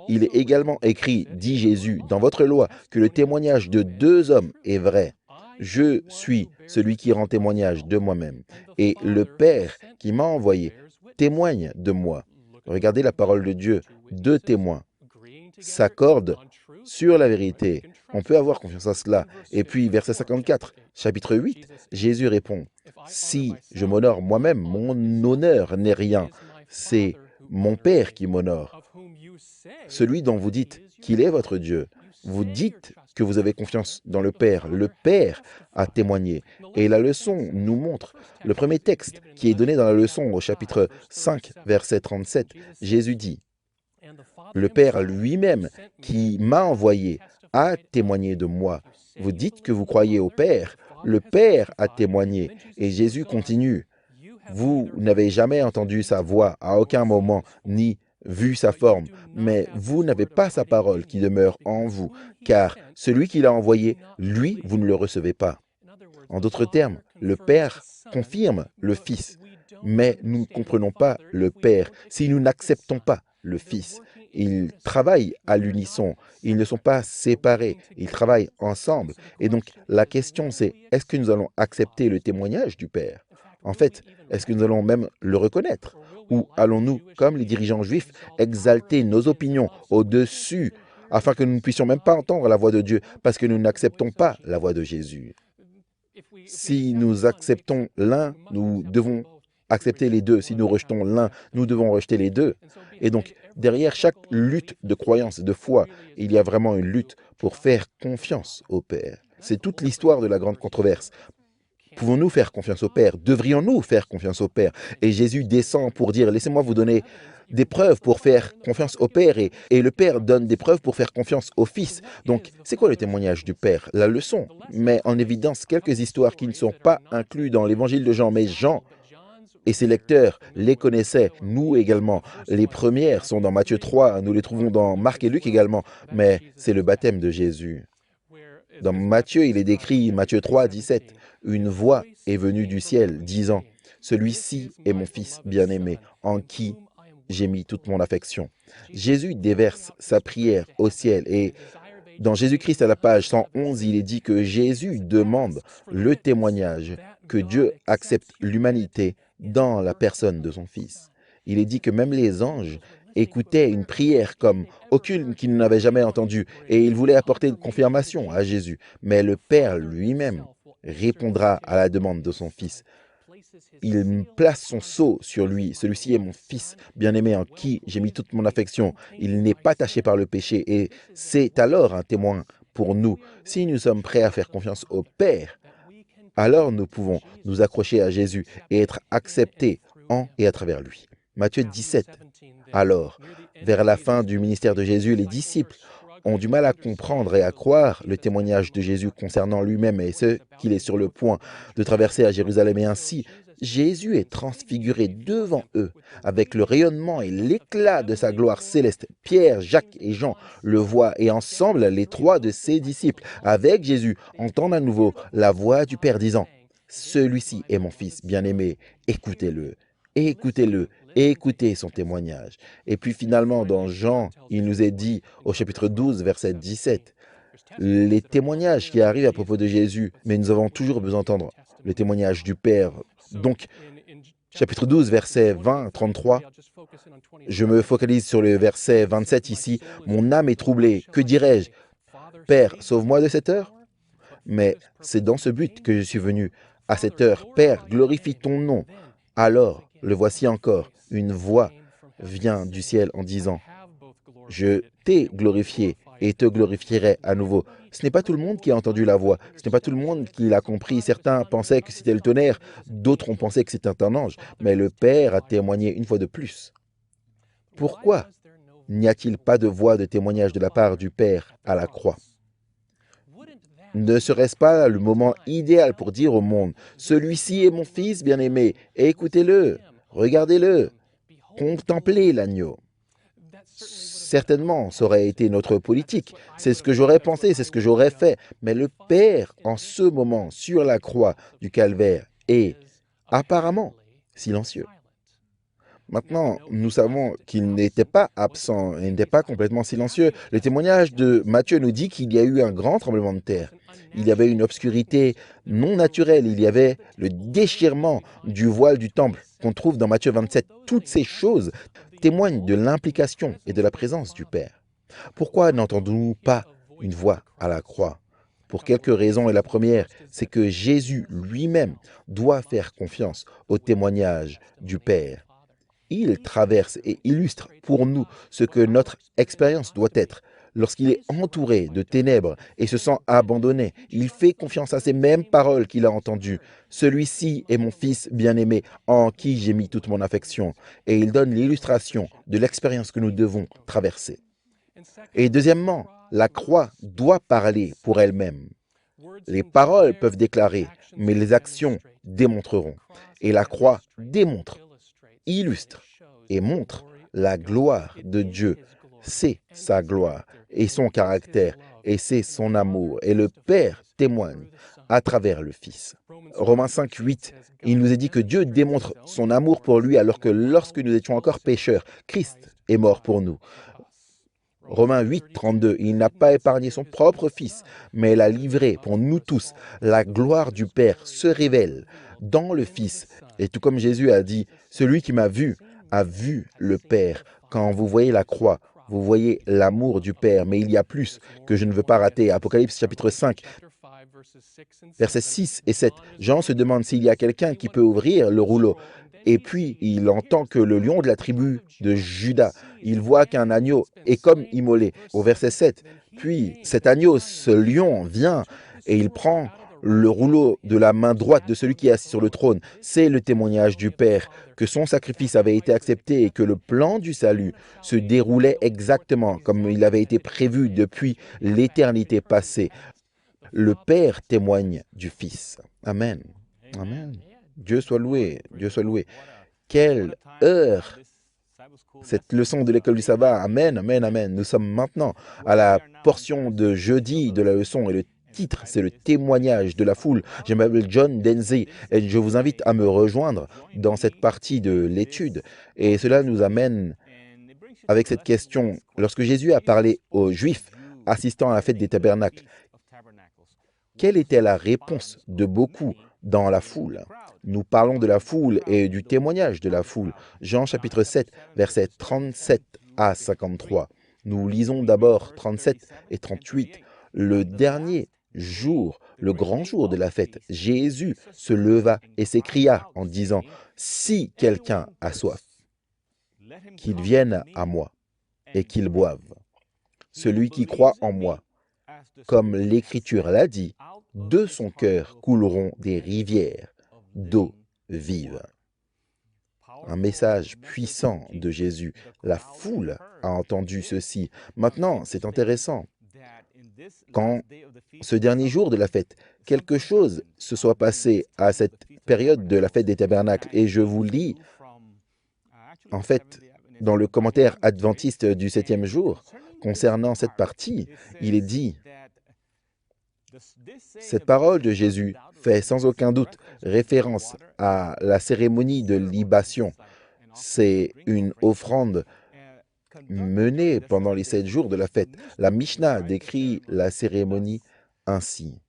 Il est également écrit, dit Jésus, dans votre loi, que le témoignage de deux hommes est vrai. Je suis celui qui rend témoignage de moi-même, et le Père qui m'a envoyé témoigne de moi. Regardez la parole de Dieu, deux témoins s'accordent sur la vérité. On peut avoir confiance à cela. Et puis, verset 54, chapitre 8, Jésus répond, « Si je m'honore moi-même, mon honneur n'est rien. C'est mon Père qui m'honore. Celui dont vous dites qu'il est votre Dieu. Vous dites que vous avez confiance dans le Père. Le Père a témoigné. » Et la leçon nous montre, le premier texte qui est donné dans la leçon au chapitre 5, verset 37, Jésus dit, le Père lui-même qui m'a envoyé a témoigné de moi. Vous dites que vous croyez au Père. Le Père a témoigné. Et Jésus continue. Vous n'avez jamais entendu sa voix à aucun moment, ni vu sa forme, mais vous n'avez pas sa parole qui demeure en vous, car celui qui l'a envoyé, lui, vous ne le recevez pas. En d'autres termes, le Père confirme le Fils, mais nous ne comprenons pas le Père si nous n'acceptons pas le Fils. Ils travaillent à l'unisson, ils ne sont pas séparés, ils travaillent ensemble. Et donc la question c'est, est-ce que nous allons accepter le témoignage du Père? En fait, est-ce que nous allons même le reconnaître? Ou allons-nous, comme les dirigeants juifs, exalter nos opinions au-dessus afin que nous ne puissions même pas entendre la voix de Dieu parce que nous n'acceptons pas la voix de Jésus? Si nous acceptons l'un, nous devons accepter les deux. Si nous rejetons l'un, nous devons rejeter les deux. Et donc, derrière chaque lutte de croyance et de foi, il y a vraiment une lutte pour faire confiance au Père. C'est toute l'histoire de la grande controverse. Pouvons-nous faire confiance au Père? Devrions-nous faire confiance au Père? Et Jésus descend pour dire, laissez-moi vous donner des preuves pour faire confiance au Père et le Père donne des preuves pour faire confiance au Fils. Donc, c'est quoi le témoignage du Père? La leçon met en évidence quelques histoires qui ne sont pas incluses dans l'évangile de Jean, mais Jean et ses lecteurs les connaissaient, nous également. Les premières sont dans Matthieu 3, nous les trouvons dans Marc et Luc également, mais c'est le baptême de Jésus. Dans Matthieu, il est décrit, Matthieu 3, 17, une voix est venue du ciel disant, celui-ci est mon fils bien-aimé, en qui j'ai mis toute mon affection. Jésus déverse sa prière au ciel et dans Jésus-Christ à la page 111, il est dit que Jésus demande le témoignage que Dieu accepte l'humanité dans la personne de son Fils. Il est dit que même les anges écoutaient une prière comme aucune qu'ils n'avaient jamais entendue et ils voulaient apporter une confirmation à Jésus. Mais le Père lui-même répondra à la demande de son Fils. Il place son sceau sur lui. Celui-ci est mon fils bien-aimé en qui j'ai mis toute mon affection. Il n'est pas taché par le péché et c'est alors un témoin pour nous. Si nous sommes prêts à faire confiance au Père, alors nous pouvons nous accrocher à Jésus et être acceptés en et à travers lui. Matthieu 17. Alors, vers la fin du ministère de Jésus, les disciples ont du mal à comprendre et à croire le témoignage de Jésus concernant lui-même et ce qu'il est sur le point de traverser à Jérusalem. Et ainsi, Jésus est transfiguré devant eux avec le rayonnement et l'éclat de sa gloire céleste. Pierre, Jacques et Jean le voient et ensemble, les trois de ses disciples, avec Jésus, entendent à nouveau la voix du Père disant, « Celui-ci est mon Fils bien-aimé, écoutez-le, écoutez-le, écoutez son témoignage. » Et puis finalement, dans Jean, il nous est dit au chapitre 12, verset 17, les témoignages qui arrivent à propos de Jésus, mais nous avons toujours besoin d'entendre le témoignage du Père. Donc, chapitre 12, verset 20, 33, je me focalise sur le verset 27 ici. « Mon âme est troublée, que dirais-je? Père, sauve-moi de cette heure ?» Mais c'est dans ce but que je suis venu. À cette heure, Père, glorifie ton nom. Alors, le voici encore, une voix vient du ciel en disant, « Je t'ai glorifié et te glorifierai à nouveau. » Ce n'est pas tout le monde qui a entendu la voix, ce n'est pas tout le monde qui l'a compris. Certains pensaient que c'était le tonnerre, d'autres ont pensé que c'était un ange, mais le Père a témoigné une fois de plus. Pourquoi n'y a-t-il pas de voix de témoignage de la part du Père à la croix? Ne serait-ce pas le moment idéal pour dire au monde, « Celui-ci est mon Fils bien-aimé, écoutez-le, regardez-le, contemplez l'agneau ». Certainement, ça aurait été notre politique. C'est ce que j'aurais pensé, c'est ce que j'aurais fait. Mais le Père, en ce moment, sur la croix du Calvaire, est apparemment silencieux. Maintenant, nous savons qu'il n'était pas absent, il n'était pas complètement silencieux. Le témoignage de Matthieu nous dit qu'il y a eu un grand tremblement de terre. Il y avait une obscurité non naturelle, il y avait le déchirement du voile du temple qu'on trouve dans Matthieu 27. Toutes ces choses témoignent de l'implication et de la présence du Père. Pourquoi n'entendons-nous pas une voix à la croix? Pour quelques raisons, et la première, c'est que Jésus lui-même doit faire confiance au témoignage du Père. Il traverse et illustre pour nous ce que notre expérience doit être. Lorsqu'il est entouré de ténèbres et se sent abandonné, il fait confiance à ces mêmes paroles qu'il a entendues. « Celui-ci est mon Fils bien-aimé, en qui j'ai mis toute mon affection. » Et il donne l'illustration de l'expérience que nous devons traverser. Et deuxièmement, la croix doit parler pour elle-même. Les paroles peuvent déclarer, mais les actions démontreront. Et la croix démontre, illustre et montre la gloire de Dieu. C'est sa gloire et son caractère et c'est son amour. Et le Père témoigne à travers le Fils. Romains 5, 8, il nous est dit que Dieu démontre son amour pour lui alors que lorsque nous étions encore pécheurs, Christ est mort pour nous. Romains 8, 32, il n'a pas épargné son propre Fils, mais l'a livré pour nous tous. La gloire du Père se révèle dans le Fils. Et tout comme Jésus a dit, celui qui m'a vu a vu le Père. Quand vous voyez la croix, vous voyez l'amour du Père, mais il y a plus que je ne veux pas rater. Apocalypse chapitre 5, versets 6 et 7. Jean se demande s'il y a quelqu'un qui peut ouvrir le rouleau. Et puis, il entend que le lion de la tribu de Juda, il voit qu'un agneau est comme immolé. Au verset 7, puis cet agneau, ce lion, vient et il prend Le rouleau de la main droite de celui qui est assis sur le trône, c'est le témoignage du Père, que son sacrifice avait été accepté et que le plan du salut se déroulait exactement comme il avait été prévu depuis l'éternité passée. Le Père témoigne du Fils. Amen. Amen. Dieu soit loué. Dieu soit loué. Quelle heure cette leçon de l'école du sabbat. Amen, amen, amen. Nous sommes maintenant à la portion de jeudi de la leçon et le titre, c'est le témoignage de la foule. Je m'appelle John Denzi et je vous invite à me rejoindre dans cette partie de l'étude. Et cela nous amène avec cette question. Lorsque Jésus a parlé aux Juifs assistant à la fête des tabernacles, quelle était la réponse de beaucoup dans la foule? Nous parlons de la foule et du témoignage de la foule. Jean chapitre 7, versets 37 à 53. Nous lisons d'abord 37 et 38. Le dernier jour, le grand jour de la fête, Jésus se leva et s'écria en disant, « Si quelqu'un a soif, qu'il vienne à moi et qu'il boive. Celui qui croit en moi, comme l'Écriture l'a dit, de son cœur couleront des rivières d'eau vive. » Un message puissant de Jésus. La foule a entendu ceci. Maintenant, c'est intéressant. Quand ce dernier jour de la fête, quelque chose se soit passé à cette période de la fête des tabernacles, et je vous lis, en fait, dans le commentaire adventiste du 7e jour, concernant cette partie, il est dit, cette parole de Jésus fait sans aucun doute référence à la cérémonie de libation. C'est une offrande menée pendant les 7 jours de la fête. La Mishnah décrit la cérémonie ainsi.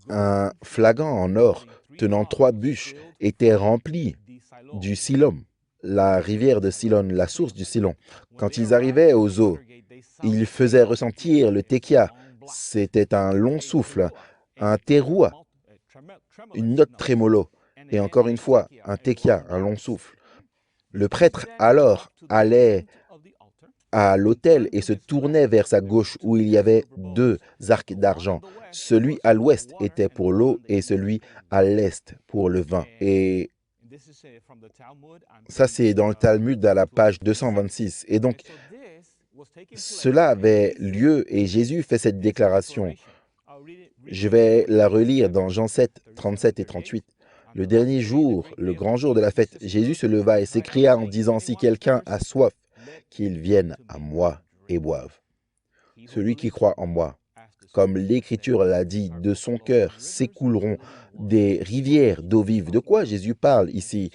Un flagon en or tenant 3 bûches était rempli du Silom, la rivière de Silon, la source du Silon. Quand ils arrivaient aux eaux, ils faisaient ressentir le tekia. C'était un long souffle, un teroua, une note trémolo, et encore une fois, un tekia, un long souffle. Le prêtre alors allait à l'autel et se tournait vers sa gauche où il y avait 2 arcs d'argent. Celui à l'ouest était pour l'eau et celui à l'est pour le vin. Et ça, c'est dans le Talmud à la page 226. Et donc, cela avait lieu et Jésus fait cette déclaration. Je vais la relire dans Jean 7, 37 et 38. Le dernier jour, le grand jour de la fête, Jésus se leva et s'écria en disant, « Si quelqu'un a soif, qu'il vienne à moi et boive. Celui qui croit en moi, comme l'Écriture l'a dit, de son cœur s'écouleront des rivières d'eau vive. » De quoi Jésus parle ici?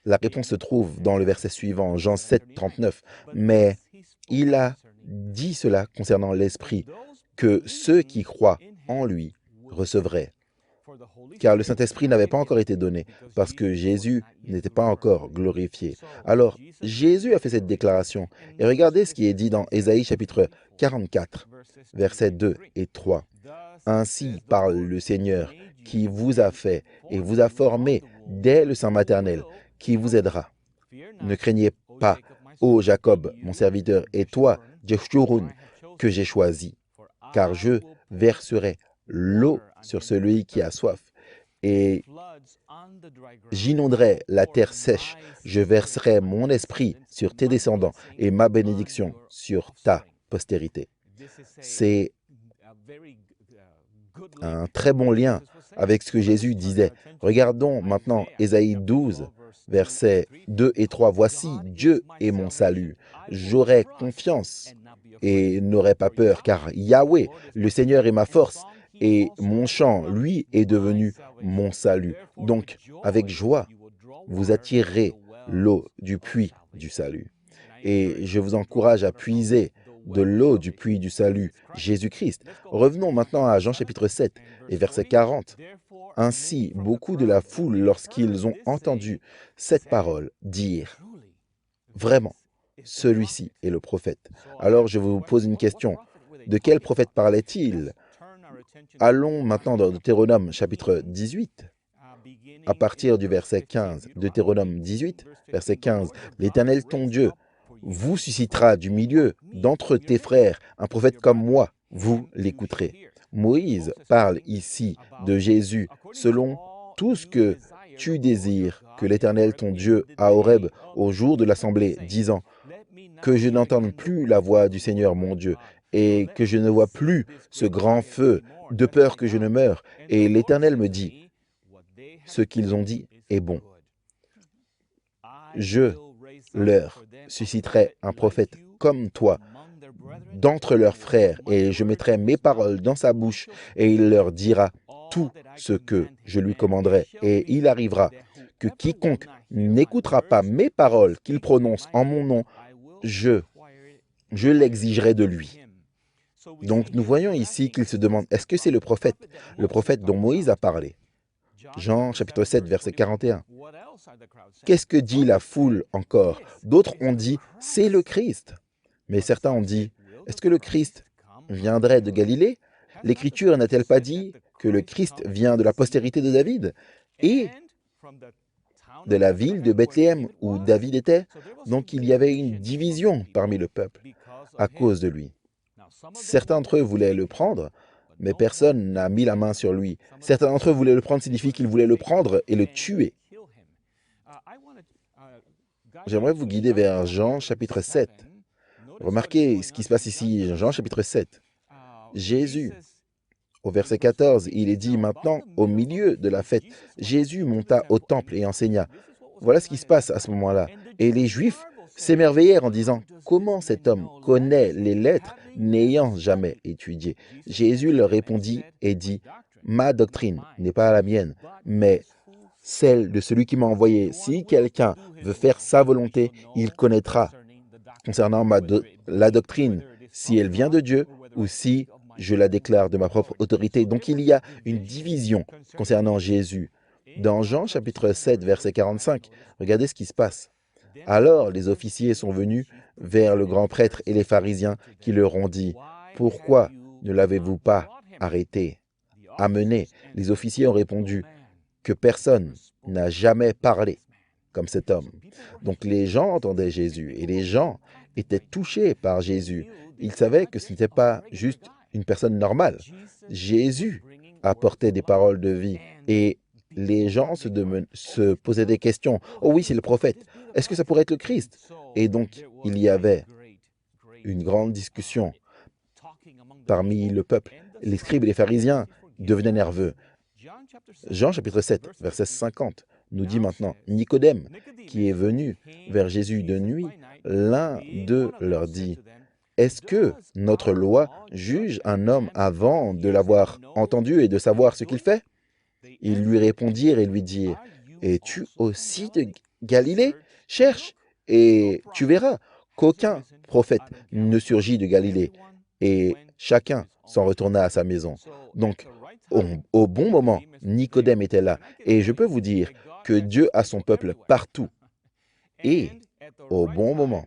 La réponse se trouve dans le verset suivant, Jean 7, 39. Mais il a dit cela concernant l'Esprit, que ceux qui croient en lui recevraient. Car le Saint-Esprit n'avait pas encore été donné, parce que Jésus n'était pas encore glorifié. Alors, Jésus a fait cette déclaration. Et regardez ce qui est dit dans Ésaïe chapitre 44, versets 2 et 3. « Ainsi parle le Seigneur, qui vous a fait et vous a formé dès le sein maternel, qui vous aidera. Ne craignez pas, ô Jacob, mon serviteur, et toi, Jeshurun, que j'ai choisi, car je verserai l'eau sur celui qui a soif, et j'inonderai la terre sèche. Je verserai mon esprit sur tes descendants et ma bénédiction sur ta postérité. » C'est un très bon lien avec ce que Jésus disait. Regardons maintenant Ésaïe 12, versets 2 et 3. « Voici, Dieu est mon salut. J'aurai confiance et n'aurai pas peur, car Yahweh, le Seigneur, est ma force, et mon chant, lui, est devenu mon salut. Donc, avec joie, vous attirerez l'eau du puits du salut. » Et je vous encourage à puiser de l'eau du puits du salut, Jésus-Christ. Revenons maintenant à Jean chapitre 7 et verset 40. « Ainsi, beaucoup de la foule, lorsqu'ils ont entendu cette parole, dirent, « Vraiment, celui-ci est le prophète. » Alors je vous pose une question. De quel prophète parlait-il? Allons maintenant dans Deutéronome chapitre 18, à partir du verset 15. Deutéronome 18, verset 15. « L'Éternel ton Dieu vous suscitera du milieu d'entre tes frères un prophète comme moi, vous l'écouterez. Moïse parle ici de Jésus selon tout ce que tu désires que l'Éternel ton Dieu à Horeb au jour de l'assemblée, disant que je n'entende plus la voix du Seigneur mon Dieu et que je ne vois plus ce grand feu de peur que je ne meure. Et l'Éternel me dit, ce qu'ils ont dit est bon. Je leur susciterai un prophète comme toi d'entre leurs frères, et je mettrai mes paroles dans sa bouche, et il leur dira tout ce que je lui commanderai. Et il arrivera que quiconque n'écoutera pas mes paroles qu'il prononce en mon nom, je l'exigerai de lui. Donc nous voyons ici qu'il se demande, est-ce que c'est le prophète dont Moïse a parlé? Jean chapitre 7, verset 41. Qu'est-ce que dit la foule encore? D'autres ont dit, c'est le Christ. Mais certains ont dit, est-ce que le Christ viendrait de Galilée? L'Écriture n'a-t-elle pas dit que le Christ vient de la postérité de David et de la ville de Bethléem où David était? Donc il y avait une division parmi le peuple à cause de lui. Certains d'entre eux voulaient le prendre, mais personne n'a mis la main sur lui. Certains d'entre eux voulaient le prendre, signifie qu'ils voulaient le prendre et le tuer. J'aimerais vous guider vers Jean chapitre 7. Remarquez ce qui se passe ici, Jean chapitre 7. Jésus, au verset 14, il est dit maintenant, au milieu de la fête, Jésus monta au temple et enseigna. Voilà ce qui se passe à ce moment-là. Et les Juifs s'émerveillèrent en disant, comment cet homme connaît les lettres n'ayant jamais étudié? Jésus leur répondit et dit, ma doctrine n'est pas la mienne, mais celle de celui qui m'a envoyé. Si quelqu'un veut faire sa volonté, il connaîtra concernant la doctrine, si elle vient de Dieu ou si je la déclare de ma propre autorité. Donc il y a une division concernant Jésus. Dans Jean chapitre 7, verset 45, regardez ce qui se passe. Alors les officiers sont venus vers le grand prêtre et les pharisiens qui leur ont dit, « Pourquoi ne l'avez-vous pas arrêté, amené ?» Les officiers ont répondu que personne n'a jamais parlé comme cet homme. Donc les gens entendaient Jésus et les gens étaient touchés par Jésus. Ils savaient que ce n'était pas juste une personne normale. Jésus apportait des paroles de vie et les gens se posaient des questions. « Oh oui, c'est le prophète. Est-ce que ça pourrait être le Christ ?» Et donc, il y avait une grande discussion parmi le peuple. Les scribes et les pharisiens devenaient nerveux. Jean chapitre 7, verset 50, nous dit maintenant, Nicodème, qui est venu vers Jésus de nuit, l'un d'eux leur dit, « Est-ce que notre loi juge un homme avant de l'avoir entendu et de savoir ce qu'il fait ?» Ils lui répondirent et lui dirent, « Es-tu aussi de Galilée? Cherche et tu verras qu'aucun prophète ne surgit de Galilée. » Et chacun s'en retourna à sa maison. Donc, au bon moment, Nicodème était là. Et je peux vous dire que Dieu a son peuple partout. Et au bon moment,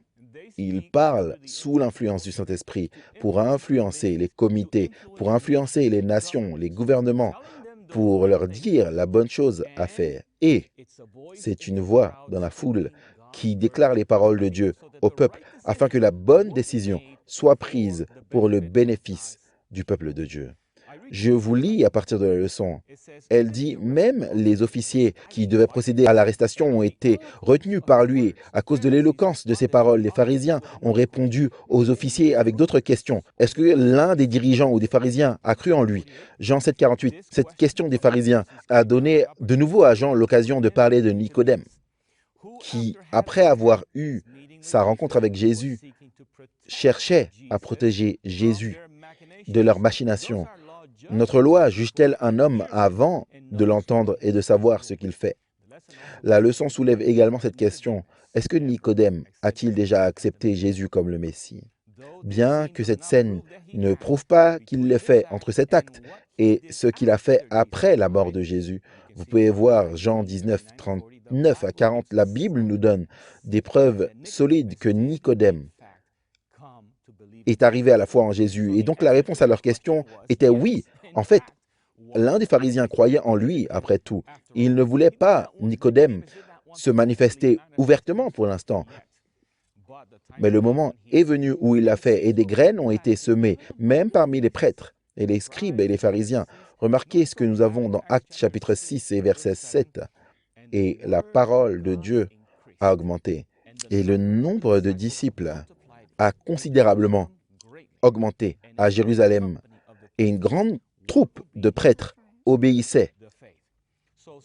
il parle sous l'influence du Saint-Esprit pour influencer les comités, pour influencer les nations, les gouvernements, pour leur dire la bonne chose à faire. Et c'est une voix dans la foule qui déclare les paroles de Dieu au peuple afin que la bonne décision soit prise pour le bénéfice du peuple de Dieu. Je vous lis à partir de la leçon. Elle dit, même les officiers qui devaient procéder à l'arrestation ont été retenus par lui à cause de l'éloquence de ses paroles. Les pharisiens ont répondu aux officiers avec d'autres questions. Est-ce que l'un des dirigeants ou des pharisiens a cru en lui? Jean 7, 48. Cette question des pharisiens a donné de nouveau à Jean l'occasion de parler de Nicodème, qui, après avoir eu sa rencontre avec Jésus, cherchait à protéger Jésus de leurs machinations. Notre loi juge-t-elle un homme avant de l'entendre et de savoir ce qu'il fait? La leçon soulève également cette question. Est-ce que Nicodème a-t-il déjà accepté Jésus comme le Messie? Bien que cette scène ne prouve pas qu'il l'ait fait entre cet acte et ce qu'il a fait après la mort de Jésus, vous pouvez voir Jean 19, 39 à 40, la Bible nous donne des preuves solides que Nicodème est arrivé à la foi en Jésus. Et donc la réponse à leur question était oui. En fait, l'un des pharisiens croyait en lui, après tout. Il ne voulait pas, Nicodème, se manifester ouvertement pour l'instant. Mais le moment est venu où il l'a fait et des graines ont été semées, même parmi les prêtres. et les scribes et les pharisiens. Remarquez ce que nous avons dans Actes chapitre 6 et verset 7. Et la parole de Dieu a augmenté. Et le nombre de disciples a considérablement augmenté à Jérusalem. Et une grande troupe de prêtres obéissait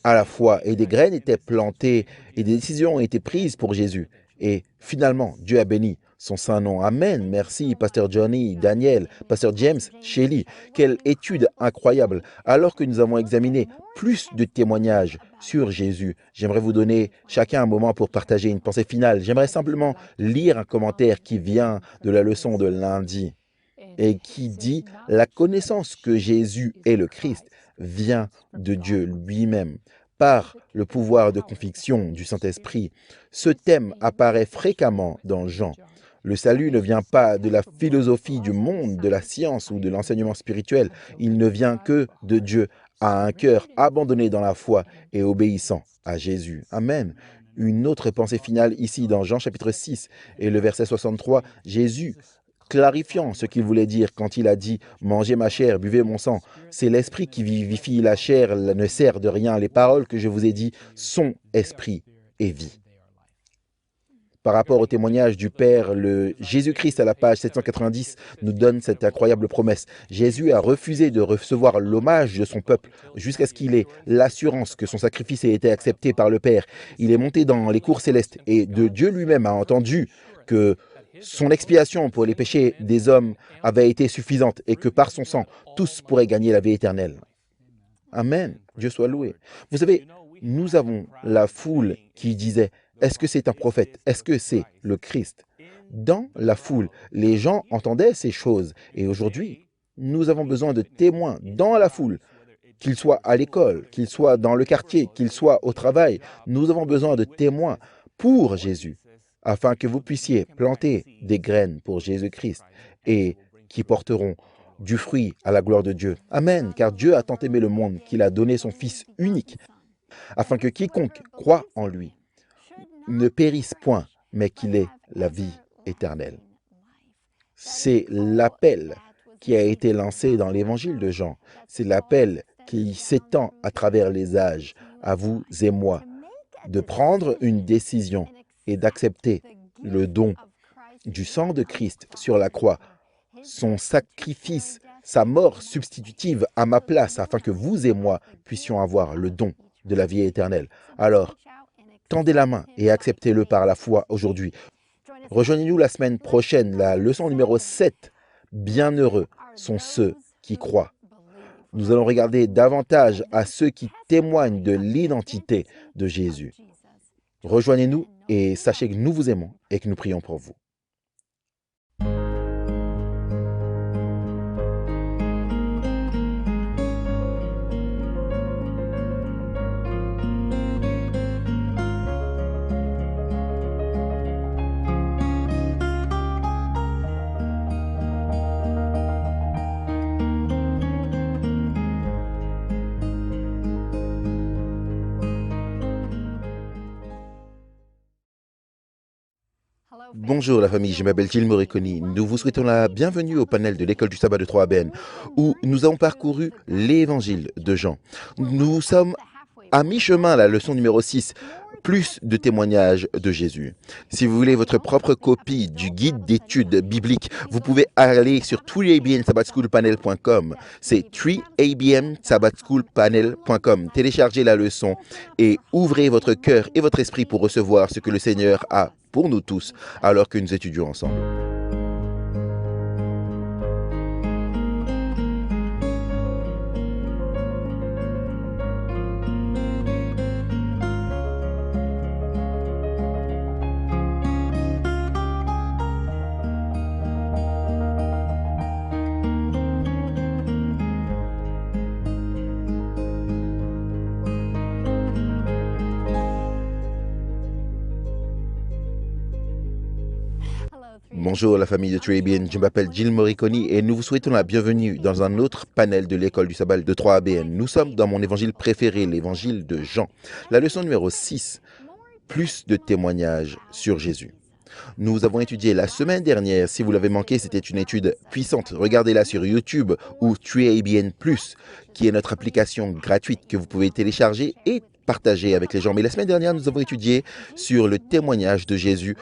à la foi. Et des graines étaient plantées et des décisions ont été prises pour Jésus. Et finalement, Dieu a béni son saint nom. Amen. Merci, Pasteur Johnny, Daniel, Pasteur James, Shelly. Quelle étude incroyable. Alors que nous avons examiné plus de témoignages sur Jésus, j'aimerais vous donner chacun un moment pour partager une pensée finale. J'aimerais simplement lire un commentaire qui vient de la leçon de lundi et qui dit « La connaissance que Jésus est le Christ vient de Dieu lui-même. Par le pouvoir de conviction du Saint-Esprit, ce thème apparaît fréquemment dans Jean. Le salut ne vient pas de la philosophie du monde, de la science ou de l'enseignement spirituel. Il ne vient que de Dieu, à un cœur abandonné dans la foi et obéissant à Jésus. Amen. Une autre pensée finale ici dans Jean chapitre 6 et le verset 63. Jésus, clarifiant ce qu'il voulait dire quand il a dit « Mangez ma chair, buvez mon sang ». C'est l'esprit qui vivifie, la chair ne sert de rien. Les paroles que je vous ai dites sont esprit et vie. Par rapport au témoignage du Père, le Jésus-Christ à la page 790 nous donne cette incroyable promesse. Jésus a refusé de recevoir l'hommage de son peuple jusqu'à ce qu'il ait l'assurance que son sacrifice ait été accepté par le Père. Il est monté dans les cours célestes et de Dieu lui-même a entendu que son expiation pour les péchés des hommes avait été suffisante et que par son sang, tous pourraient gagner la vie éternelle. Amen. Dieu soit loué. Vous savez, nous avons la foule qui disait « Est-ce que c'est un prophète? Est-ce que c'est le Christ ?» Dans la foule, les gens entendaient ces choses. Et aujourd'hui, nous avons besoin de témoins dans la foule, qu'ils soient à l'école, qu'ils soient dans le quartier, qu'ils soient au travail. Nous avons besoin de témoins pour Jésus, afin que vous puissiez planter des graines pour Jésus-Christ et qui porteront du fruit à la gloire de Dieu. Amen, car Dieu a tant aimé le monde qu'il a donné son Fils unique, afin que quiconque croit en lui ne périsse point, mais qu'il ait la vie éternelle. C'est l'appel qui a été lancé dans l'évangile de Jean. C'est l'appel qui s'étend à travers les âges, à vous et moi, de prendre une décision et d'accepter le don du sang de Christ sur la croix, son sacrifice, sa mort substitutive à ma place, afin que vous et moi puissions avoir le don de la vie éternelle. Alors, tendez la main et acceptez-le par la foi aujourd'hui. Rejoignez-nous la semaine prochaine, la leçon numéro 7. Bienheureux sont ceux qui croient. Nous allons regarder davantage à ceux qui témoignent de l'identité de Jésus. Rejoignez-nous et sachez que nous vous aimons et que nous prions pour vous. Bonjour la famille, je m'appelle Gilles Moriconi. Nous vous souhaitons la bienvenue au panel de l'école du sabbat de 3ABN où nous avons parcouru l'évangile de Jean. Nous sommes à mi-chemin, la leçon numéro 6, plus de témoignages de Jésus. Si vous voulez votre propre copie du guide d'études bibliques, vous pouvez aller sur 3abnsabbatschoolpanel.com. C'est 3abnsabbatschoolpanel.com. Téléchargez la leçon et ouvrez votre cœur et votre esprit pour recevoir ce que le Seigneur a pour nous tous alors que nous étudions ensemble. Bonjour la famille de 3ABN, je m'appelle Gilles Moriconi et nous vous souhaitons la bienvenue dans un autre panel de l'école du sabbat de 3ABN. Nous sommes dans mon évangile préféré, l'évangile de Jean. La leçon numéro 6, plus de témoignages sur Jésus. Nous avons étudié la semaine dernière, si vous l'avez manqué, c'était une étude puissante. Regardez-la sur YouTube ou 3ABN+, qui est notre application gratuite que vous pouvez télécharger et partager avec les gens. Mais la semaine dernière, nous avons étudié sur le témoignage de Jésus